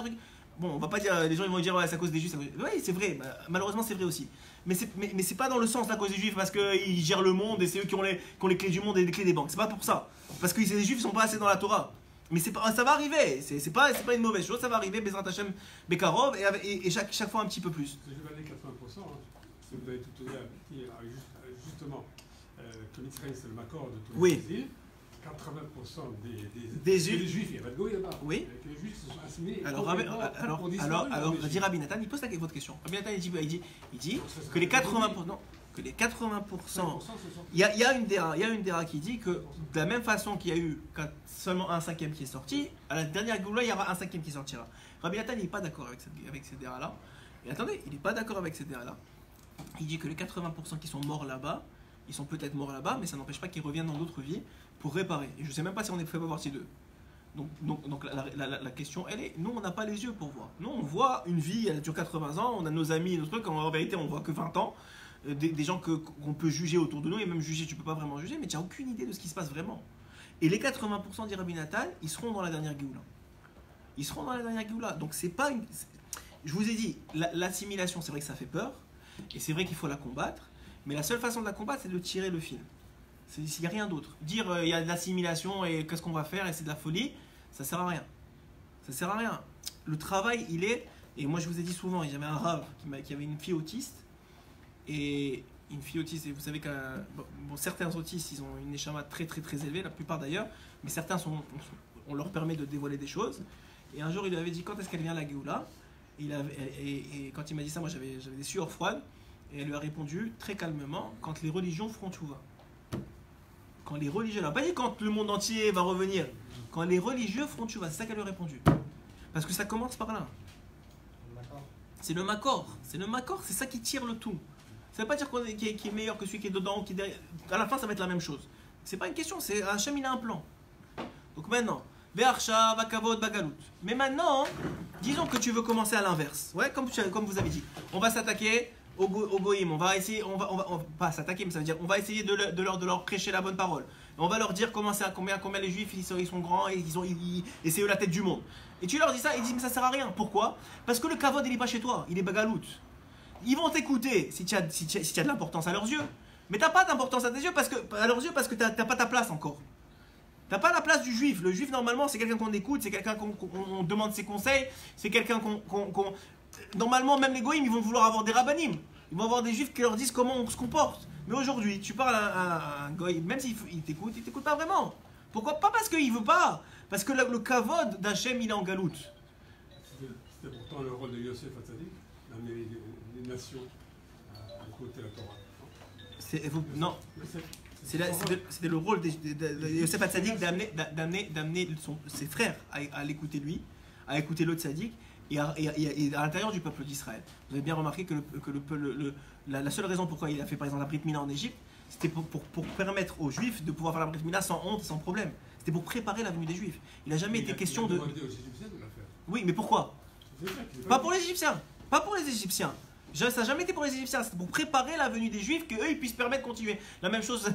Bon, on va pas dire, les gens ils vont dire, ouais, c'est à cause des juifs. Oui, c'est vrai, malheureusement c'est vrai aussi. Mais c'est pas dans le sens à cause des juifs parce qu'ils gèrent le monde et c'est eux qui ont les clés du monde et les clés des banques. C'est pas pour ça. Parce que les juifs sont pas assez dans la Torah. Mais ça va arriver, c'est pas une mauvaise chose, ça va arriver, Bezrat Hashem, Bekarov, et chaque fois un petit peu plus. Je vais aller 80%, vous avez tout dit, justement, comme Israël c'est le Makor de tous les désirs, 80% des juifs, il y a pas de goy là-bas. Oui. Les juifs se sont assimilés. Alors, dit Rabbi Nathan, il pose votre question. Rabbi Nathan, il dit que les 80%, non, que les 80%, il y a une déra qui dit que de la même façon qu'il y a eu seulement un cinquième qui est sorti, à la dernière Géoula, il y aura un cinquième qui sortira. Rabbi Nathan, il n'est pas d'accord avec cette déra-là. Et attendez, il n'est pas d'accord avec cette déra-là. Il dit que les 80% qui sont morts là-bas, ils sont peut-être morts là-bas, mais ça n'empêche pas qu'ils reviennent dans d'autres vies pour réparer. Et je ne sais même pas si on est fait partie d'eux. Donc la question, elle est, nous on n'a pas les yeux pour voir. Nous on voit une vie, elle dure 80 ans, on a nos amis, nos trucs, en vérité on voit que 20 ans, des gens qu'on peut juger autour de nous, et même juger, tu peux pas vraiment juger, mais tu n'as aucune idée de ce qui se passe vraiment. Et les 80% dit Rabbi Nathan, ils seront dans la dernière Géoula. Ils seront dans la dernière Géoula. Donc c'est pas une... Je vous ai dit, l'assimilation, c'est vrai que ça fait peur, et c'est vrai qu'il faut la combattre, mais la seule façon de la combattre, c'est de tirer le fil. Il n'y a rien d'autre. Dire il y a de l'assimilation et qu'est-ce qu'on va faire et c'est de la folie, ça sert à rien. Ça sert à rien. Le travail, il est... Et moi, je vous ai dit souvent, j'avais un rav qui avait une fille autiste, et une fille autiste, et vous savez que certains autistes, ils ont une neshama très très très élevée, la plupart d'ailleurs, mais certains on leur permet de dévoiler des choses. Et un jour, il lui avait dit quand est-ce qu'elle vient à la Géoula, et quand il m'a dit ça, moi j'avais des sueurs froides, et elle lui a répondu très calmement, quand les religions feront tchouva. Quand les religieux, elle n'a pas dit quand le monde entier va revenir, quand les religieux feront tchouva, c'est ça qu'elle lui a répondu. Parce que ça commence par là. C'est le makor, c'est ça qui tire le tout. Ça ne veut pas dire qu'il est meilleur que celui qui est dedans ou qui est derrière. À la fin, ça va être la même chose. C'est pas une question, c'est Hachem, il a un plan. Donc maintenant, Ve'arshav Vakavod Bagalut. Mais maintenant, disons que tu veux commencer à l'inverse. Ouais, comme vous avez dit. On va s'attaquer aux goïms. On va essayer, on va pas s'attaquer, mais ça veut dire on va essayer de leur prêcher la bonne parole. On va leur dire combien les juifs ils sont grands et et c'est eux la tête du monde. Et tu leur dis ça, ils disent mais ça sert à rien. Pourquoi? Parce que le kavod il est pas chez toi, il est bagalout. Ils vont t'écouter si tu as de l'importance à leurs yeux. Mais t'as pas d'importance à tes yeux à leurs yeux parce que t'as pas ta place encore. T'as pas la place du juif. Le juif normalement c'est quelqu'un qu'on écoute, c'est quelqu'un qu'on demande ses conseils, c'est quelqu'un qu'on normalement même les goïms ils vont vouloir avoir des rabbanim. Ils vont avoir des juifs qui leur disent comment on se comporte. Mais aujourd'hui tu parles à un goïm, même s'il t'écoute, il t'écoute pas vraiment. Pourquoi? Pas parce qu'il veut pas. Parce que le kavod d'Hachem il est en galoute. C'était pourtant le rôle de Yosef Hatzadik d'amener les nations à écouter la Torah. Non. C'était le rôle de Yosef Hatzadik d'amener ses frères à l'écouter lui, à écouter l'autre Tzadik et à l'intérieur du peuple d'Israël. Vous avez bien remarqué que la seule raison pourquoi il a fait par exemple la Brit Mila en Égypte, c'était pour permettre aux Juifs de pouvoir faire la Brit Mila sans honte, sans problème. C'était pour préparer la venue des Juifs. Il n'a jamais été question de... Oui, mais pourquoi? Pas pour les Égyptiens. Pas pour les Égyptiens. Ça n'a jamais été pour les Égyptiens. C'était pour préparer la venue des Juifs, qu'eux ils puissent permettre de continuer. La même chose,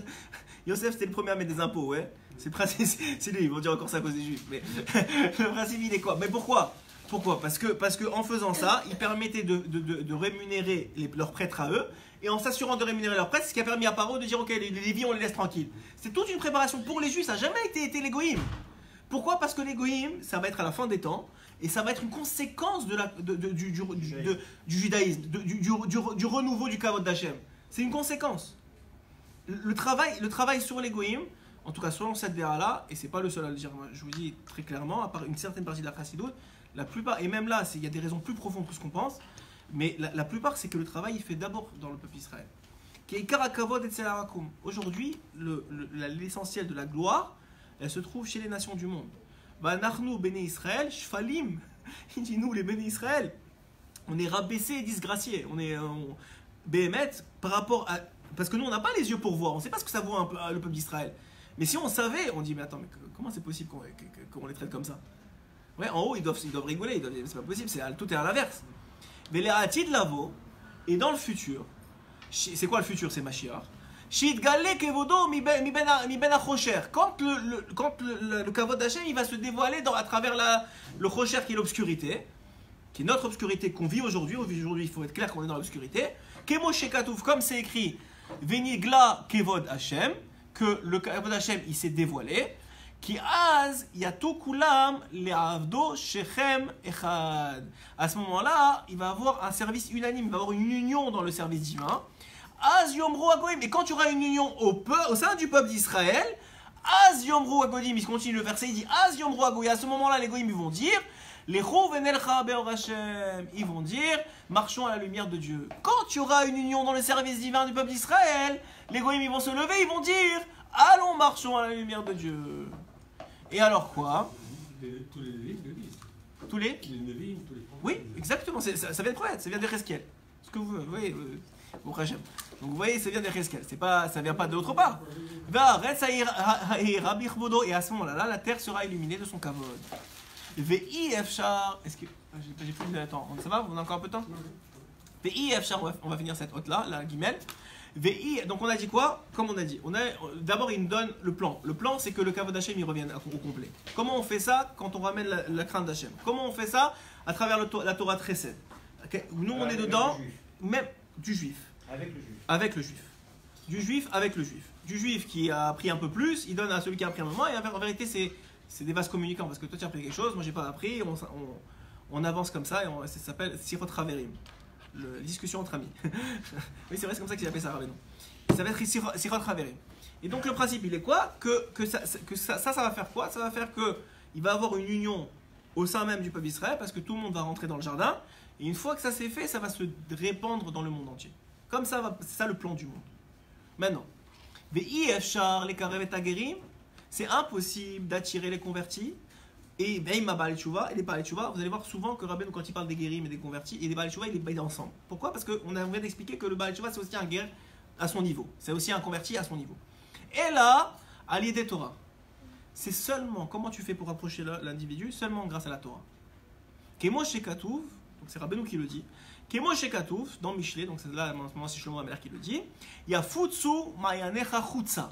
Yosef c'était le premier à mettre des impôts, ouais. C'est lui, ils vont dire encore ça à cause des Juifs. Mais le principe il est quoi? Mais pourquoi? Pourquoi? Parce que en faisant ça, ils permettaient de rémunérer leurs prêtres à eux, et en s'assurant de rémunérer leurs prêtres, ce qui a permis à Paro de dire ok, les Lévites, on les laisse tranquilles. C'est toute une préparation pour les Juifs, ça n'a jamais été les Goïm. Pourquoi? Parce que les Goïm, ça va être à la fin des temps, et ça va être une conséquence du judaïsme, du renouveau du Kavod d'Hachem. C'est une conséquence. Le travail sur les Goïm, en tout cas selon cette vera-là, et c'est pas le seul à le dire, moi, je vous dis très clairement, à part une certaine partie de la Chassidoute, la plupart, et même là, il y a des raisons plus profondes que ce qu'on pense, mais la plupart, c'est que le travail, il fait d'abord dans le peuple Israël. Aujourd'hui, l'essentiel de la gloire, elle se trouve chez les nations du monde. Nachnu béné Israël, shfalim. Il dit nous, les béné Israël, on est rabaissés et disgraciés. On est béhémet par rapport à. Parce que nous, on n'a pas les yeux pour voir, on ne sait pas ce que ça vaut le peuple d'Israël. Mais si on savait, on dit mais attends, mais comment c'est possible qu'on les traite comme ça? Ouais, en haut, ils doivent rigoler, c'est pas possible, tout est à l'inverse. Mais les Hatid Lavo, et dans le futur, c'est quoi le futur? C'est Mashiach. Quand le Kavod d'Hachem, il va se dévoiler à travers le Chocher qui est l'obscurité, qui est notre obscurité qu'on vit aujourd'hui. Aujourd'hui, il faut être clair qu'on est dans l'obscurité. Kemo Shekatouf, comme c'est écrit, Venigla Kevod Hachem, que le Kavod d'Hachem, il s'est dévoilé. Qui az yatou kulam le'avdo shechem echad. À ce moment-là, il va avoir un service unanime, il va avoir une union dans le service divin. Az yomru agoyim. Et quand tu auras une union au sein du peuple d'Israël, az yomru agoyim. Il continue le verset, il dit az yomru agoyim. À ce moment-là, les goyim ils vont dire lechu venelcha be'or Hashem. Ils vont dire marchons à la lumière de Dieu. Quand tu auras une union dans le service divin du peuple d'Israël, les goyim ils vont se lever, ils vont dire allons marchons à la lumière de Dieu. Et alors quoi? Tous les Lévites le disent. Tous les Lévites, tous les prophètes. Oui, exactement, ça vient de prophète, ça vient de Cheskel. Ce que vous voyez, au Hachem. Donc vous voyez, ça vient de Cheskel, ça vient pas d'autre part. Et à ce moment-là, la terre sera illuminée de son kavod. Ve'i efshar. Est-ce que. J'ai plus de temps. Ça va? On a encore un peu de temps? Ve'i efshar, on va finir cette hôte-là, la guimel. VI, donc on a dit quoi? Comme on a dit, d'abord il nous donne le plan. Le plan c'est que le Kavod d'Hachem il revienne au complet. Comment on fait ça quand on ramène la crainte d'Hachem? Comment on fait ça? À travers la Torah Tresed. Nous on est dedans, même du juif. Avec le juif. Avec le juif. Du juif avec le juif. Du juif qui a appris un peu plus, il donne à celui qui a appris un moment, et en vérité c'est des vases communicants, parce que toi tu as appris quelque chose, moi j'ai pas appris, on avance comme ça, et ça s'appelle Sirot Raverim. Discussion entre amis. Oui, c'est vrai, c'est comme ça qu'ils appellent ça, Rabbeinu. Ça va être Sirot Raverim. Et donc le principe, il est quoi? Que ça va faire quoi? Ça va faire qu'il va avoir une union au sein même du peuple d'Israël, parce que tout le monde va rentrer dans le jardin, et une fois que ça s'est fait, ça va se répandre dans le monde entier. Comme ça, c'est ça le plan du monde. Maintenant, c'est impossible d'attirer les convertis. Et les Baal Teshuva, vous allez voir souvent que Rabbeinu, quand il parle des guérim et des convertis, et des Baal Teshuva, il les met ensemble. Pourquoi? Parce qu'on vient d'expliquer que le Baal Teshuva, c'est aussi un guér à son niveau. C'est aussi un converti à son niveau. Et là, à l'idée Torah, c'est seulement, comment tu fais pour approcher l'individu? Seulement grâce à la Torah. Kemo Shekatouf, donc c'est Rabbeinu qui le dit, Kemo Shekatouf, dans Michelet, donc c'est là, en ce moment, c'est Shlomo Améler qui le dit, il y a Futsu Mayanecha Chutza.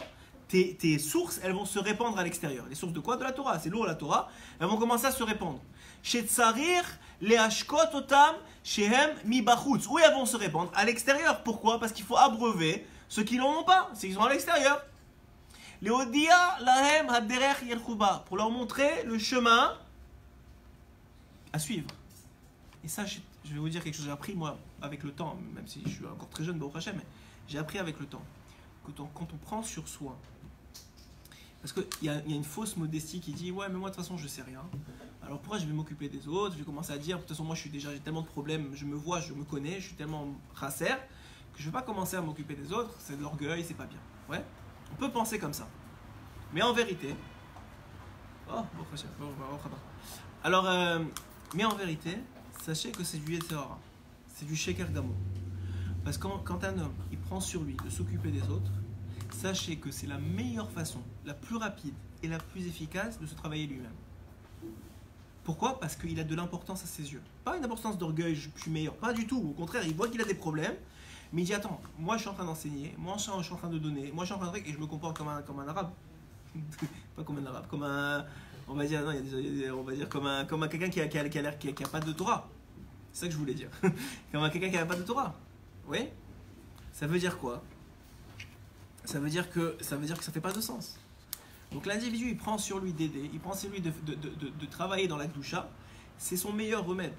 Tes sources, elles vont se répandre à l'extérieur. Les sources de quoi? De la Torah. C'est l'eau, la Torah. Elles vont commencer à se répandre. Shetzarir leashkot otam shehem mibachutz. Où elles vont se répandre? À l'extérieur. Pourquoi? Parce qu'il faut abreuver ceux qui n'en ont pas. C'est qu'ils sont à l'extérieur. Leodia lahem haderech yelchuba. Pour leur montrer le chemin à suivre. Et ça, je vais vous dire quelque chose. J'ai appris, moi, avec le temps, même si je suis encore très jeune, Baruch Hashem, mais j'ai appris avec le temps. Quand on prend sur soi, parce qu'il y a une fausse modestie qui dit ouais mais moi de toute façon je sais rien, alors pourquoi je vais m'occuper des autres? Je vais commencer à dire de toute façon moi j'ai tellement de problèmes, je me vois, je me connais, je suis tellement rasser que je ne vais pas commencer à m'occuper des autres, c'est de l'orgueil, c'est pas bien. Ouais, on peut penser comme ça, mais en vérité, mais en vérité, sachez que c'est du Yetzirah, c'est du Sheker Gamo. Parce que quand un homme, il prend sur lui de s'occuper des autres, sachez que c'est la meilleure façon, la plus rapide et la plus efficace de se travailler lui-même. Pourquoi? Parce qu'il a de l'importance à ses yeux. Pas une importance d'orgueil, je suis meilleur, pas du tout. Au contraire, il voit qu'il a des problèmes, mais il dit attends, moi je suis en train d'enseigner, moi je suis en train de donner, moi je suis en train de... et je me comporte comme un arabe. Pas comme un arabe, comme un On va dire, non, on va dire comme quelqu'un qui a pas de Torah. C'est ça que je voulais dire. Comme quelqu'un qui n'a pas de Torah. Oui. Ça veut dire quoi? Ça veut dire que ça fait pas de sens. Donc l'individu, il prend sur lui d'aider, il prend sur lui de travailler dans la Kedusha. C'est son meilleur remède.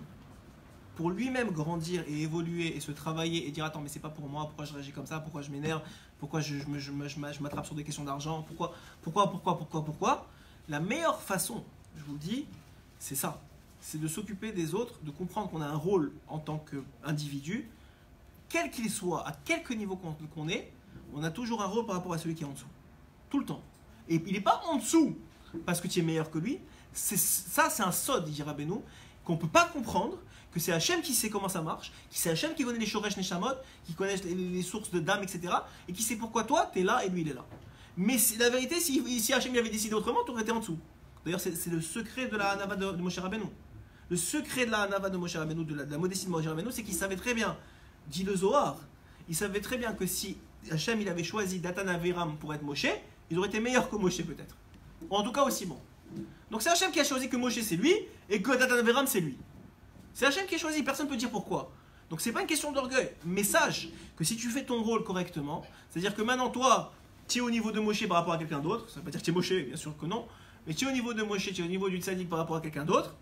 Pour lui-même grandir et évoluer et se travailler et dire attends mais c'est pas pour moi, pourquoi je réagis comme ça, pourquoi je m'énerve, pourquoi je m'attrape sur des questions d'argent, pourquoi. La meilleure façon, je vous le dis, c'est ça. C'est de s'occuper des autres, de comprendre qu'on a un rôle en tant qu'individu, quel qu'il soit, à quelque niveau qu'on est, on a toujours un rôle par rapport à celui qui est en dessous. Tout le temps. Et il n'est pas en dessous parce que tu es meilleur que lui. Ça, c'est un sod, dit Rabbeinu, qu'on ne peut pas comprendre, que c'est Hachem qui sait comment ça marche, que c'est Hachem qui connaît les Shoresh Neshamot, qui connaît les sources de d'âme, etc. Et qui sait pourquoi toi, tu es là et lui, il est là. Mais la vérité, si Hachem avait décidé autrement, tu aurais été en dessous. D'ailleurs, c'est le secret de la Hanava de Moshe Rabbeinu. Le secret de la Hanava de Moshe Rabbeinu, de la modestie de Moshe Rabbeinu, c'est qu'il savait très bien, dit le Zohar, il savait très bien que si Hachem il avait choisi Datan Aviram pour être Moshe, il aurait été meilleur que Moshe peut-être. Ou en tout cas aussi bon. Donc c'est Hachem qui a choisi que Moshe c'est lui et que Datan Aviram c'est lui. C'est Hachem qui a choisi, personne ne peut dire pourquoi. Donc c'est pas une question d'orgueil, mais sache que si tu fais ton rôle correctement, c'est-à-dire que maintenant toi, tu es au niveau de Moshe par rapport à quelqu'un d'autre, ça ne veut pas dire que tu es Moshe, bien sûr que non, mais tu es au niveau de Moshe, tu es au niveau du tzaddik par rapport à quelqu'un d'autre,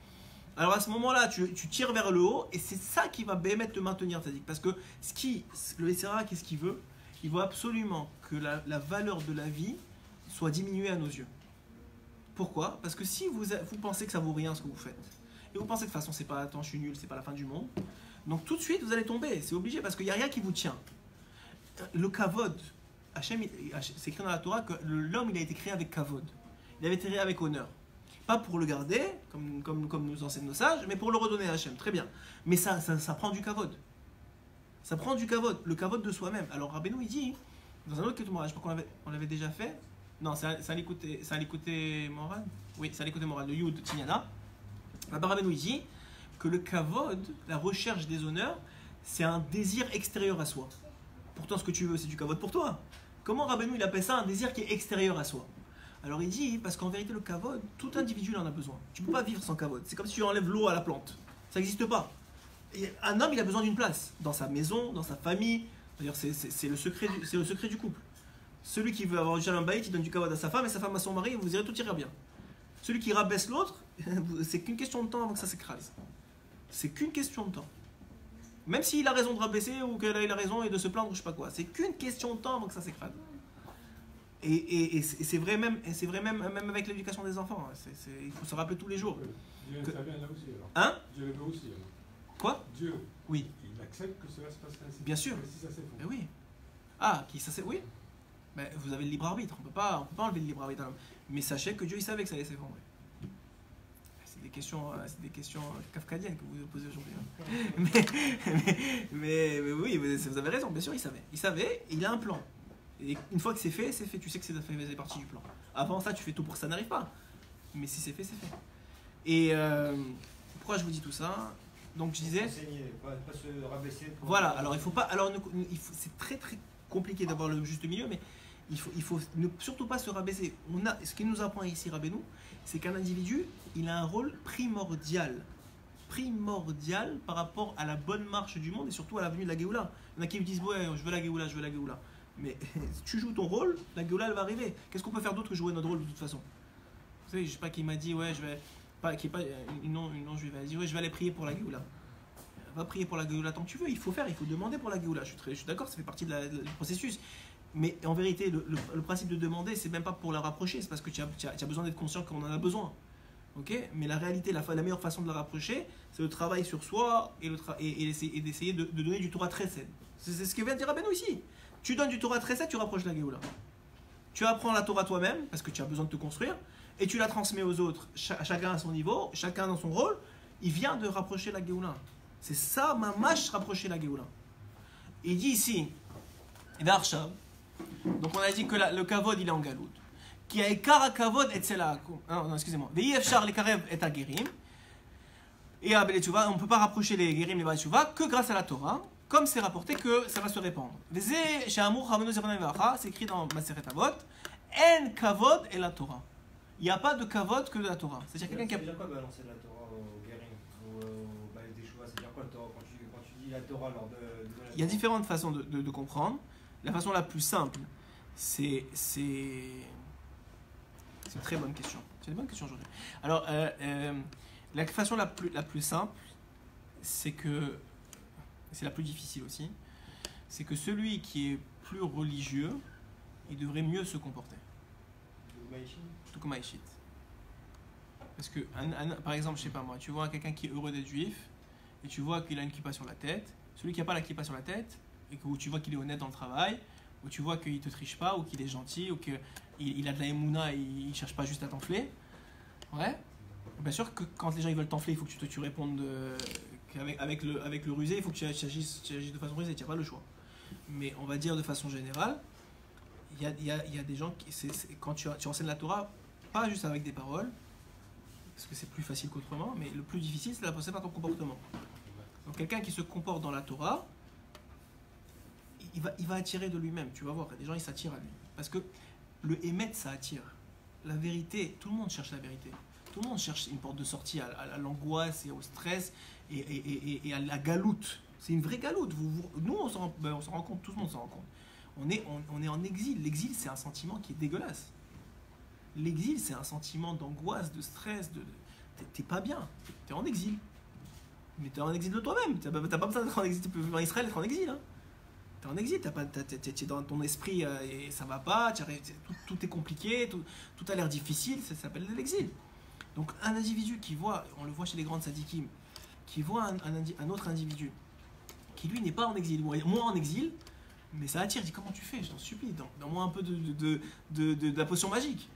alors à ce moment-là, tu tires vers le haut et c'est ça qui va bémettre te maintenir tzaddik. Parce que le SRA, qu'est-ce qu'il veut? Il veut absolument que la valeur de la vie soit diminuée à nos yeux. Pourquoi? Parce que si vous pensez que ça vaut rien ce que vous faites, et vous pensez de toute façon, c'est pas, attends, je suis nul, c'est pas la fin du monde, donc tout de suite vous allez tomber, c'est obligé, parce qu'il n'y a rien qui vous tient. Le kavod, Hachem, c'est écrit dans la Torah que l'homme il a été créé avec kavod, il avait été créé avec honneur. Pas pour le garder, comme nous enseignent nos sages, mais pour le redonner à Hachem, très bien. Mais ça prend du kavod. Ça prend du kavod, le kavod de soi-même. Alors Rabbeinu il dit, dans un autre Ketumara, je crois qu'on l'avait déjà fait, non, c'est à l'écouter moral. Oui, c'est à l'écouter moral de Yud Tignana. Là-bas Rabbeinu il dit que le kavod, la recherche des honneurs, c'est un désir extérieur à soi. Pourtant ce que tu veux c'est du kavod pour toi. Comment Rabbeinu il appelle ça un désir qui est extérieur à soi? Alors il dit, parce qu'en vérité le kavod, tout individu en a besoin. Tu ne peux pas vivre sans kavod. C'est comme si tu enlèves l'eau à la plante. Ça n'existe pas. Et un homme il a besoin d'une place. Dans sa maison, dans sa famille. D'ailleurs c'est le secret du couple. Celui qui veut avoir du shalom bayit, il donne du kavod à sa femme et sa femme à son mari, vous irez tout ira bien. Celui qui rabaisse l'autre, c'est qu'une question de temps avant que ça s'écrase. C'est qu'une question de temps. Même s'il a raison de rabaisser ou qu'elle a raison et de se plaindre ou je sais pas quoi. C'est qu'une question de temps avant que ça s'écrase. Et c'est vrai même avec l'éducation des enfants. Il faut se rappeler tous les jours. Dieu intervient là aussi alors. Hein? Dieu le veut aussi alors. Quoi? Dieu. Oui. Il accepte que cela se passe ainsi. Bien sûr. Mais si ça s'effondre. Mais oui. Ah, oui. Mais vous avez le libre arbitre. On peut pas enlever le libre arbitre. Mais sachez que Dieu il savait que ça allait s'effondrer. C'est des questions kafkadiennes que vous posez aujourd'hui. Mais oui, vous avez raison. Bien sûr, il savait. Il savait. Il a un plan. Et une fois que c'est fait, c'est fait. Tu sais que c'est partie du plan. Avant ça, tu fais tout pour que ça n'arrive pas. Mais si c'est fait, c'est fait. Et pourquoi je vous dis tout ça? Donc je disais. Pas se rabaisser. Voilà. Alors il faut pas. Alors c'est très très compliqué d'avoir le juste milieu, mais il faut ne surtout pas se rabaisser. Ce qu'il nous apprend ici Rabbeinu, c'est qu'un individu, il a un rôle primordial par rapport à la bonne marche du monde et surtout à la venue de la Géoula. Il y en a qui me disent ouais, je veux la Géoula. Mais tu joues ton rôle, la Géoula elle va arriver. Qu'est-ce qu'on peut faire d'autre que jouer notre rôle de toute façon? Vous savez, je sais pas qui m'a dit ouais, je vais pas qui est pas une non juive, elle a dit ouais, je vais aller prier pour la Géoula. Va prier pour la Géoula tant que tu veux, il faut demander pour la Géoula. Je suis d'accord, ça fait partie du processus. Mais en vérité, le principe de demander, c'est même pas pour la rapprocher, c'est parce que tu as besoin d'être conscient qu'on en a besoin. Okay, mais la réalité, la meilleure façon de la rapprocher, c'est le travail sur soi et d'essayer de donner du Torah Tresed. C'est ce que vient de dire Rabbeinu ici. Tu donnes du Torah Tresed, tu rapproches la Géoula. Tu apprends la Torah toi-même, parce que tu as besoin de te construire, et tu la transmets aux autres, chacun à son niveau, chacun dans son rôle. Il vient de rapprocher la Géoula. C'est ça, mamash, rapprocher la Géoula. Il dit ici, Darshav. Donc on a dit que le kavod il est en galout. Qui a ekara kavod et tsela. Non, excusez-moi. Ve'yef shar le karev et agerim. Et à Beletchouva, on ne peut pas rapprocher les guérim et les Beletchouva que grâce à la Torah, comme c'est rapporté que ça va se répandre. C'est écrit dans Maseret Avot. En kavod et la Torah. il n'y a pas de kavod que de la Torah. C'est-à-dire quelqu'un qui a... Ça veut dire quoi balancer de la Torah au guérin ou au Baal des Chouvas? Ça veut dire quoi quand tu dis la Torah lors de la Il y a différentes façons de comprendre. La façon la plus simple, c'est une très bonne question. C'est une bonne question aujourd'hui. Alors, la façon la plus simple, c'est que, c'est la plus difficile aussi, c'est que celui qui est plus religieux, il devrait mieux se comporter. Tout comme Aïchit. Parce que, par exemple, je sais pas moi, tu vois quelqu'un qui est heureux d'être juif, et tu vois qu'il a une kippa sur la tête, celui qui n'a pas la kippa sur la tête, et où tu vois qu'il est honnête dans le travail, où tu vois qu'il ne te triche pas, ou qu'il est gentil, ou qu'il a de la émouna et il ne cherche pas juste à t'enfler. Ouais. Bien sûr que quand les gens ils veulent t'enfler, il faut que tu répondes avec le rusé, il faut que tu agisses de façon rusée, tu n'as pas le choix. Mais on va dire de façon générale, il y a des gens qui, quand tu enseignes la Torah, pas juste avec des paroles, parce que c'est plus facile qu'autrement, mais le plus difficile, c'est par ton comportement. Donc quelqu'un qui se comporte dans la Torah, il va attirer de lui-même, tu vas voir, les gens ils s'attirent à lui. Parce que le émet, ça attire. La vérité, tout le monde cherche la vérité. Tout le monde cherche une porte de sortie à l'angoisse et au stress et à la galoute. C'est une vraie galoute. Nous, on s'en rend compte, tout le monde s'en rend compte. On est en exil. L'exil, c'est un sentiment qui est dégueulasse. L'exil, c'est un sentiment d'angoisse, de stress, t'es pas bien. T'es en exil. Mais t'es en exil de toi-même. T'as pas besoin d'être en exil. Tu peux vivre en Israël, être en exil. Hein. T'es en exil, t'es dans ton esprit et ça va pas, tout est compliqué, tout a l'air difficile, ça s'appelle l'exil. Donc un individu qui voit, on le voit chez les grandes sadikim, qui voit un autre individu qui lui n'est pas en exil, moi en exil, mais ça attire, il dit comment tu fais, je t'en supplie, dans moi un peu de la potion magique.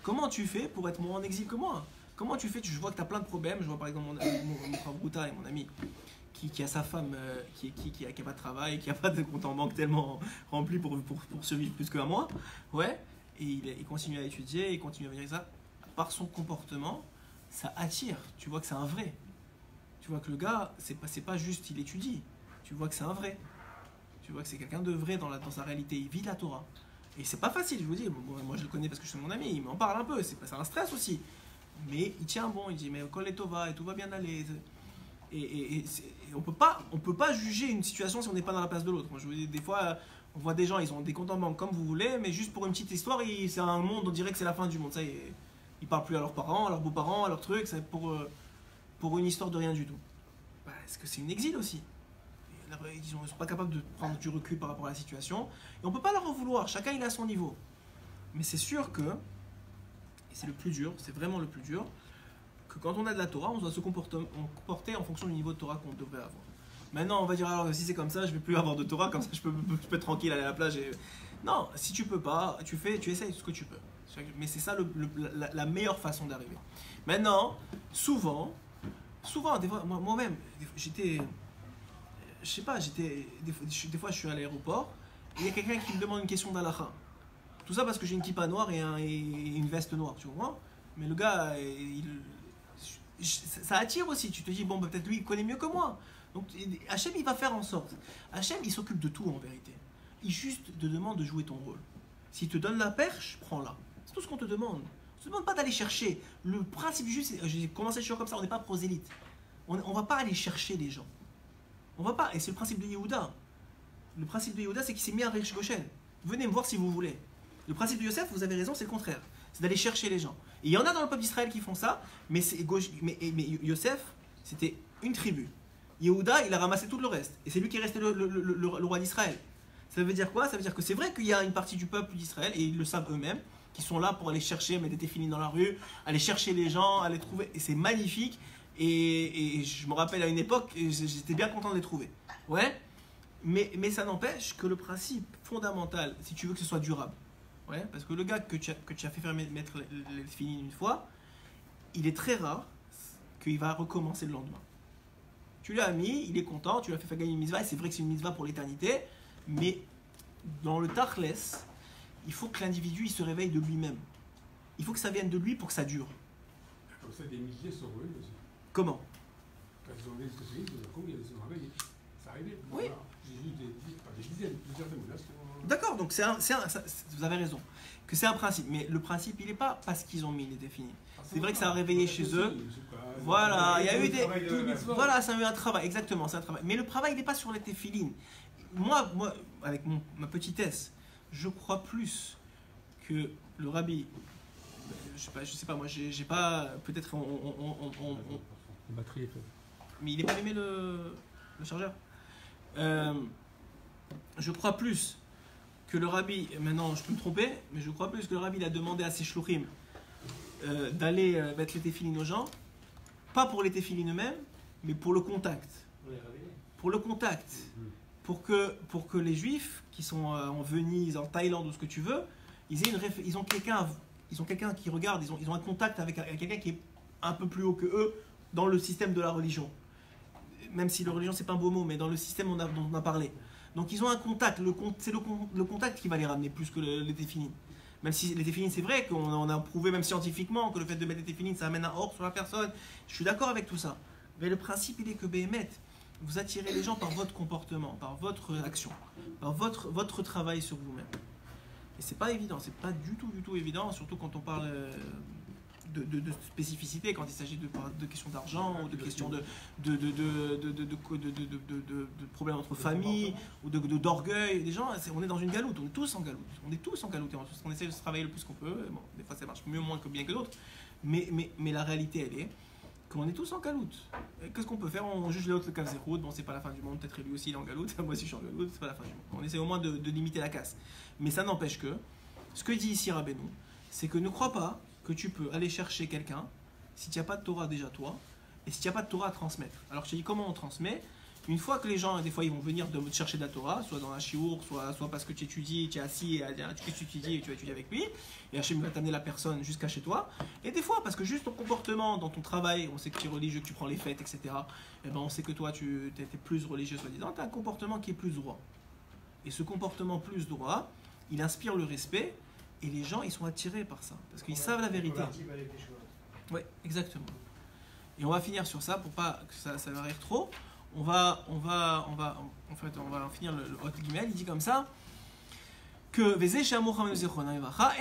Comment tu fais pour être moins en exil que moi? Comment tu fais? Je vois que tu as plein de problèmes, je vois par exemple mon frère Brouta et mon ami qui a sa femme qui a pas de travail, qui a pas de compte en banque tellement rempli pour survivre plus qu'un mois, ouais, et il continue à étudier, il continue à venir ça. Par son comportement, ça attire. Tu vois que c'est un vrai. Tu vois que le gars, c'est pas juste il étudie. Tu vois que c'est un vrai. Tu vois que c'est quelqu'un de vrai dans sa réalité. Il vit la Torah. Et c'est pas facile, je vous dis. Moi, je le connais parce que je suis mon ami. Il m'en parle un peu. C'est un stress aussi. Mais il tient bon. Il dit mais Kol et Tova et tout va bien aller. Et on peut pas juger une situation si on n'est pas dans la place de l'autre. Moi, je vous dis, des fois, on voit des gens, ils ont des comptes en banque comme vous voulez, mais juste pour une petite histoire, c'est un monde, on dirait que c'est la fin du monde. Ça y est. Ils parlent plus à leurs parents, à leurs beaux-parents, à leurs trucs, c'est pour une histoire de rien du tout. Bah, est-ce que c'est une exil aussi? Ils ne sont pas capables de prendre du recul par rapport à la situation. Et on ne peut pas leur en vouloir, chacun il a son niveau. Mais c'est sûr que, et c'est le plus dur, c'est vraiment le plus dur, que quand on a de la Torah, on doit se comporter en fonction du niveau de Torah qu'on devrait avoir. Maintenant, on va dire, alors si c'est comme ça, je ne vais plus avoir de Torah, comme ça je peux être tranquille, aller à la plage. Non, si tu peux pas, tu essayes ce que tu peux. Mais c'est ça la meilleure façon d'arriver. Maintenant, souvent, des fois, moi-même, j'étais, je sais pas, des fois je suis à l'aéroport et il y a quelqu'un qui me demande une question d'Alaha. Tout ça parce que j'ai une kippa noire et une veste noire, tu vois. Mais le gars, ça attire aussi. Tu te dis, bon, peut-être lui, il connaît mieux que moi. Donc, Hachem, il va faire en sorte. Hachem, il s'occupe de tout en vérité. Il juste te demande de jouer ton rôle. S'il te donne la perche, prends-la. C'est tout ce qu'on te demande. On ne te demande pas d'aller chercher. Le principe juste, j'ai commencé le show comme ça, on n'est pas prosélyte. On ne va pas aller chercher les gens. On va pas. Et c'est le principe de Yehuda. Le principe de Yehuda, c'est qu'il s'est mis à Rish Goshen. Venez me voir si vous voulez. Le principe de Yosef, vous avez raison, c'est le contraire. C'est d'aller chercher les gens. Et il y en a dans le peuple d'Israël qui font ça, mais Yosef, c'était une tribu. Yehuda, il a ramassé tout le reste. Et c'est lui qui est resté le roi d'Israël. Ça veut dire quoi? Ça veut dire que c'est vrai qu'il y a une partie du peuple d'Israël, et ils le savent eux-mêmes, qui sont là pour aller chercher, mettre des téfilines dans la rue, aller chercher les gens, aller trouver. Et c'est magnifique. Et je me rappelle à une époque, j'étais bien content de les trouver. Ouais. Mais ça n'empêche que le principe fondamental, si tu veux que ce soit durable, ouais, parce que le gars que tu as fait faire mettre les téfilines une fois, il est très rare qu'il va recommencer le lendemain. Tu l'as mis, il est content, tu l'as fait gagner une mitzvah, et c'est vrai que c'est une mitzvah pour l'éternité, mais dans le tachles, il faut que l'individu il se réveille de lui-même. Il faut que ça vienne de lui pour que ça dure. Comme ça, des milliers sont ruinés aussi. Comment? Quand ils ont des spécialistes, il y a des sont réveillés. Ça arrivait. Oui. J'ai eu des dizaines, plusieurs témoignages. D'accord, donc vous avez raison. que c'est un principe. Mais le principe, il n'est pas parce qu'ils ont mis les définis. C'est vrai que ça a réveillé chez eux. Voilà, il y a eu des. Voilà, ça a eu un travail, exactement, c'est un travail. Mais le travail, il n'est pas sur les téphilines. Moi, avec ma petitesse, je crois plus que le rabbi. Je sais pas, moi, j'ai pas. Peut-être La batterie est faible. Mais il n'est pas allumé le chargeur. Je crois plus que le rabbi, maintenant je peux me tromper, mais je crois plus que le rabbi il a demandé à ses shluchim d'aller mettre les téphilines aux gens, pas pour les téphilines eux-mêmes, mais pour le contact. Pour le contact. Pour que les juifs qui sont en Venise, en Thaïlande ou ce que tu veux, ils ont quelqu'un qui regarde, ils ont un contact avec quelqu'un qui est un peu plus haut que eux dans le système de la religion. Même si la religion c'est pas un beau mot, mais dans le système dont on a parlé. Donc ils ont un contact, c'est le contact qui va les ramener plus que les téphilines. Même si les téphilines c'est vrai qu'on a prouvé même scientifiquement que le fait de mettre les téphilines ça amène un or sur la personne. Je suis d'accord avec tout ça. Mais le principe il est que Béhémet, vous attirez les gens par votre comportement, par votre action, par votre travail sur vous-même. Et c'est pas évident, c'est pas du tout évident, surtout quand on parle de spécificité, quand il s'agit de questions d'argent ou de questions de problèmes entre familles ou d'orgueil. Les gens, on est dans une galoute, on est tous en galoute. On est tous en galoute et on essaie de se travailler le plus qu'on peut. Bon, des fois ça marche mieux, moins que bien que d'autres. Mais la réalité, elle est qu'on est tous en galoute. Qu'est-ce qu'on peut faire? On juge l'autre le Kavzerhout, bon c'est pas la fin du monde, peut-être lui aussi il est en galoute, moi aussi je suis en galoute, c'est pas la fin du monde. On essaie au moins de limiter la casse. Mais ça n'empêche que, ce que dit ici Rabbeinu, c'est que ne crois pas que tu peux aller chercher quelqu'un si tu n'as pas de Torah déjà toi, et si tu n'as pas de Torah à transmettre. Alors je te dis comment on transmet. Une fois que les gens, des fois ils vont venir te chercher de la Torah, soit dans un shiur, soit parce que tu étudies, tu es assis, tu étudies et tu vas étudier avec lui, et Hachem va t'amener la personne jusqu'à chez toi. Et des fois, parce que juste ton comportement dans ton travail, on sait que tu es religieux, que tu prends les fêtes, etc. Et ben on sait que toi tu es plus religieux, soi-disant, tu as un comportement qui est plus droit. Et ce comportement plus droit, il inspire le respect, et les gens ils sont attirés par ça, parce qu'ils savent la vérité. Oui, exactement. Et on va finir sur ça pour pas que ça arrive trop. On va finir le hot guimel. Il dit comme ça que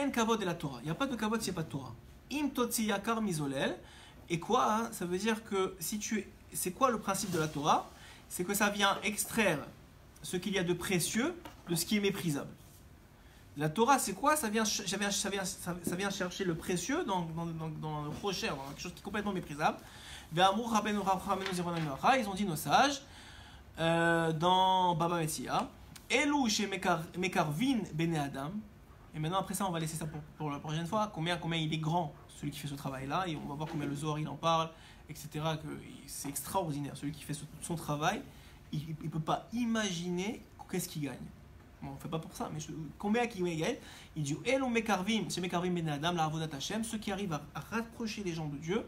en kavod de la Torah. Il n'y a pas de kavod s'il n'y a pas de Torah. Im totzi yakar mizolel. Et quoi hein? Ça veut dire que c'est quoi le principe de la Torah? C'est que ça vient extraire ce qu'il y a de précieux de ce qui est méprisable. La Torah, c'est quoi? Ça vient chercher le précieux dans le rocher, dans quelque chose qui est complètement méprisable. Ils ont dit nos sages dans Baba Metzia, Elou chez Mekarvin Bene Adam. Et maintenant, après ça, on va laisser ça pour la prochaine fois. Combien il est grand, celui qui fait ce travail-là, et on va voir combien le Zohar il en parle, etc. Que c'est extraordinaire. Celui qui fait son travail, il ne peut pas imaginer qu'est-ce qu'il gagne. Bon, on ne fait pas pour ça, mais combien qui gagne? Il dit Elou Mekarvin, chez Mekarvin Bene Adam, la Avodat Hashem, ceux qui arrivent à rapprocher les gens de Dieu.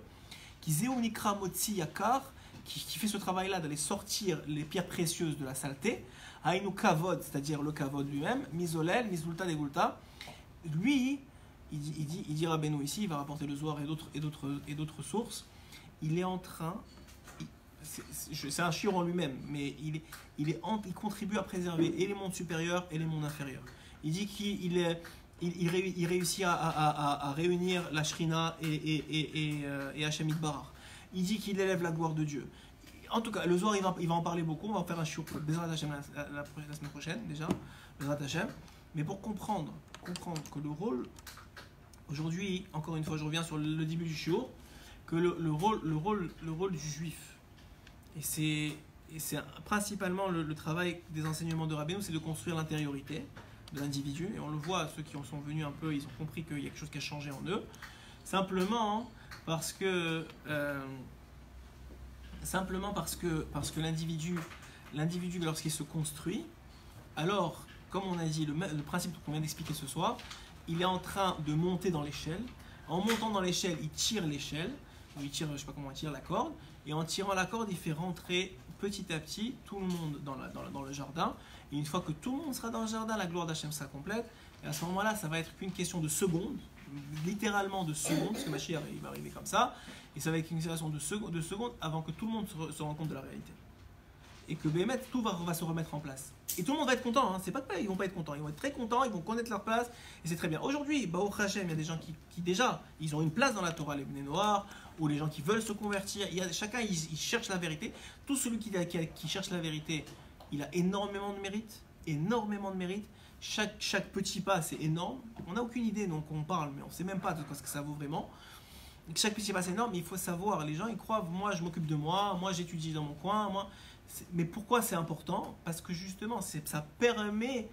Qui Zéonikra Motzi Yakar, qui fait ce travail-là d'aller sortir les pierres précieuses de la saleté, Aïnou Kavod, c'est-à-dire le Kavod lui-même, Mizolel, Mizulta Degulta, lui, il dit Rabbeinu ici, il va rapporter le Zohar et d'autres sources, il est en train, c'est un shiur en lui-même, mais il contribue à préserver et les mondes supérieurs et les mondes inférieurs. Il dit il réussit à réunir la Shrina et Hachem Yitbarach. Il dit qu'il élève la gloire de Dieu. En tout cas, le Zohar, il va en parler beaucoup. On va en faire un shiur Bezrat Hachem la semaine prochaine, déjà. Bezrat Hachem. Mais pour comprendre que le rôle, aujourd'hui, encore une fois, je reviens sur le début du shiur, que le rôle du juif, et c'est principalement le travail des enseignements de Rabbeinu, c'est de construire l'intériorité de l'individu, et on le voit, ceux qui en sont venus un peu, ils ont compris qu'il y a quelque chose qui a changé en eux, simplement parce que l'individu lorsqu'il se construit, alors, comme on a dit, le principe qu'on vient d'expliquer ce soir, il est en train de monter dans l'échelle. En montant dans l'échelle, il tire l'échelle, ou il tire, je sais pas comment il tire la corde, et en tirant la corde, il fait rentrer petit à petit tout le monde dans le jardin. Et une fois que tout le monde sera dans le jardin, la gloire d'Hachem sera complète. Et à ce moment-là, ça va être qu'une question de secondes, littéralement de secondes, parce que Mashiach il va arriver comme ça. Et ça va être une situation de secondes avant que tout le monde se rende compte de la réalité. et que Béhémet, tout va se remettre en place. Et tout le monde va être content, hein. C'est pas que ils vont pas être contents, ils vont être très contents, ils vont connaître leur place, et c'est très bien. Aujourd'hui, Baruch Hashem, il y a des gens qui déjà, ils ont une place dans la Torah, les Bnei Noach, ou les gens qui veulent se convertir, chacun, il cherche la vérité. Tout celui qui cherche la vérité, il a énormément de mérite, Chaque petit pas, c'est énorme. On n'a aucune idée, donc on parle, mais on ne sait même pas de ce que ça vaut vraiment. Chaque petit pas, c'est énorme, mais il faut savoir. Les gens, ils croient, moi, je m'occupe de moi j'étudie dans mon coin, Mais pourquoi c'est important? Parce que justement, ça permet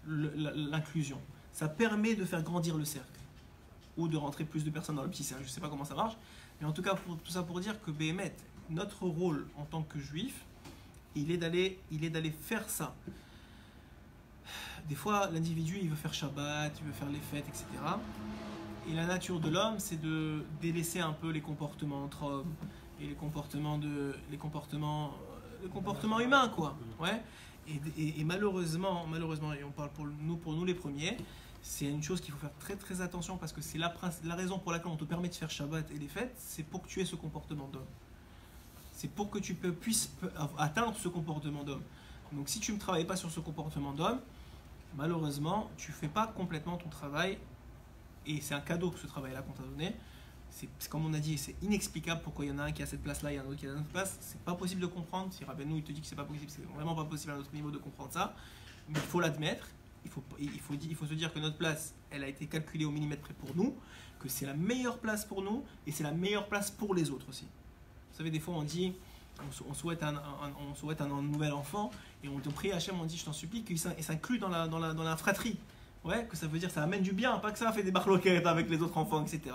l'inclusion. Ça permet de faire grandir le cercle. Ou de rentrer plus de personnes dans le petit cercle. Je ne sais pas comment ça marche. Mais en tout cas, tout ça pour dire que Béhémet, notre rôle en tant que juif, il est d'aller faire ça. Des fois, l'individu, il veut faire Shabbat, il veut faire les fêtes, etc. Et la nature de l'homme, c'est de délaisser un peu les comportements entre hommes et les comportements humains, quoi. Ouais. Et malheureusement, et on parle pour nous les premiers, c'est une chose qu'il faut faire très très attention parce que c'est la raison pour laquelle on te permet de faire Shabbat et les fêtes, c'est pour que tu aies ce comportement d'homme. C'est pour que tu puisses atteindre ce comportement d'homme. Donc si tu ne travailles pas sur ce comportement d'homme, malheureusement, tu ne fais pas complètement ton travail. Et c'est un cadeau que ce travail-là qu'on t'a donné. C'est comme on a dit, c'est inexplicable pourquoi il y en a un qui a cette place-là, il y en a un autre qui a une autre place. C'est pas possible de comprendre. Si Rabbeinu il te dit que c'est pas possible, c'est vraiment pas possible à notre niveau de comprendre ça. Mais il faut l'admettre. Il faut se dire que notre place, elle a été calculée au millimètre près pour nous, que c'est la meilleure place pour nous et c'est la meilleure place pour les autres aussi. Vous savez, des fois on dit, on souhaite un nouvel enfant et on prie à Hachem, on dit, je t'en supplie, qu'il s'inclut dans la fratrie. Ouais, que ça veut dire ça amène du bien, pas que ça fait des barloquettes avec les autres enfants, etc.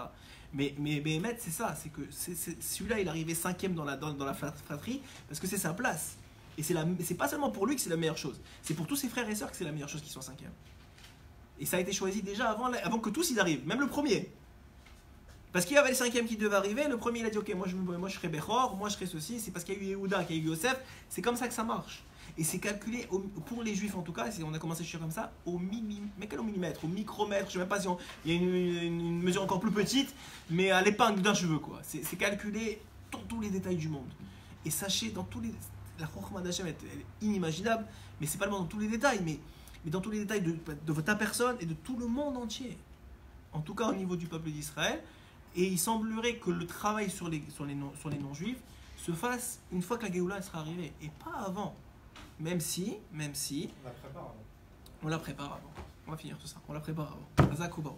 Mais Béhémet, c'est ça, c'est que celui-là, il est arrivé 5e dans la fratrie parce que c'est sa place. Et c'est pas seulement pour lui que c'est la meilleure chose, c'est pour tous ses frères et sœurs que c'est la meilleure chose qu'ils soient 5e. Et ça a été choisi déjà avant que tous ils arrivent, même le premier. Parce qu'il y avait le 5e qui devait arriver, le premier il a dit ok, moi je serai Bechor, moi je serai ceci, c'est parce qu'il y a eu Yehuda, qu'il y a eu Yosef, c'est comme ça que ça marche. Et c'est calculé, pour les juifs en tout cas, on a commencé à chercher comme ça, mais quel au millimètre, au micromètre, je ne sais même pas si il y a une mesure encore plus petite, mais à l'épingle d'un cheveu, quoi. C'est calculé dans tous les détails du monde. Et sachez, la Chokhmah d'Hachem est inimaginable, mais c'est pas dans tous les détails, mais dans tous les détails de ta personne et de tout le monde entier. En tout cas au niveau du peuple d'Israël. Et il semblerait que le travail sur les non-juifs se fasse une fois que la Géoula sera arrivée, et pas avant. Même si on la prépare avant. On la prépare avant. On va finir tout ça. On la prépare avant.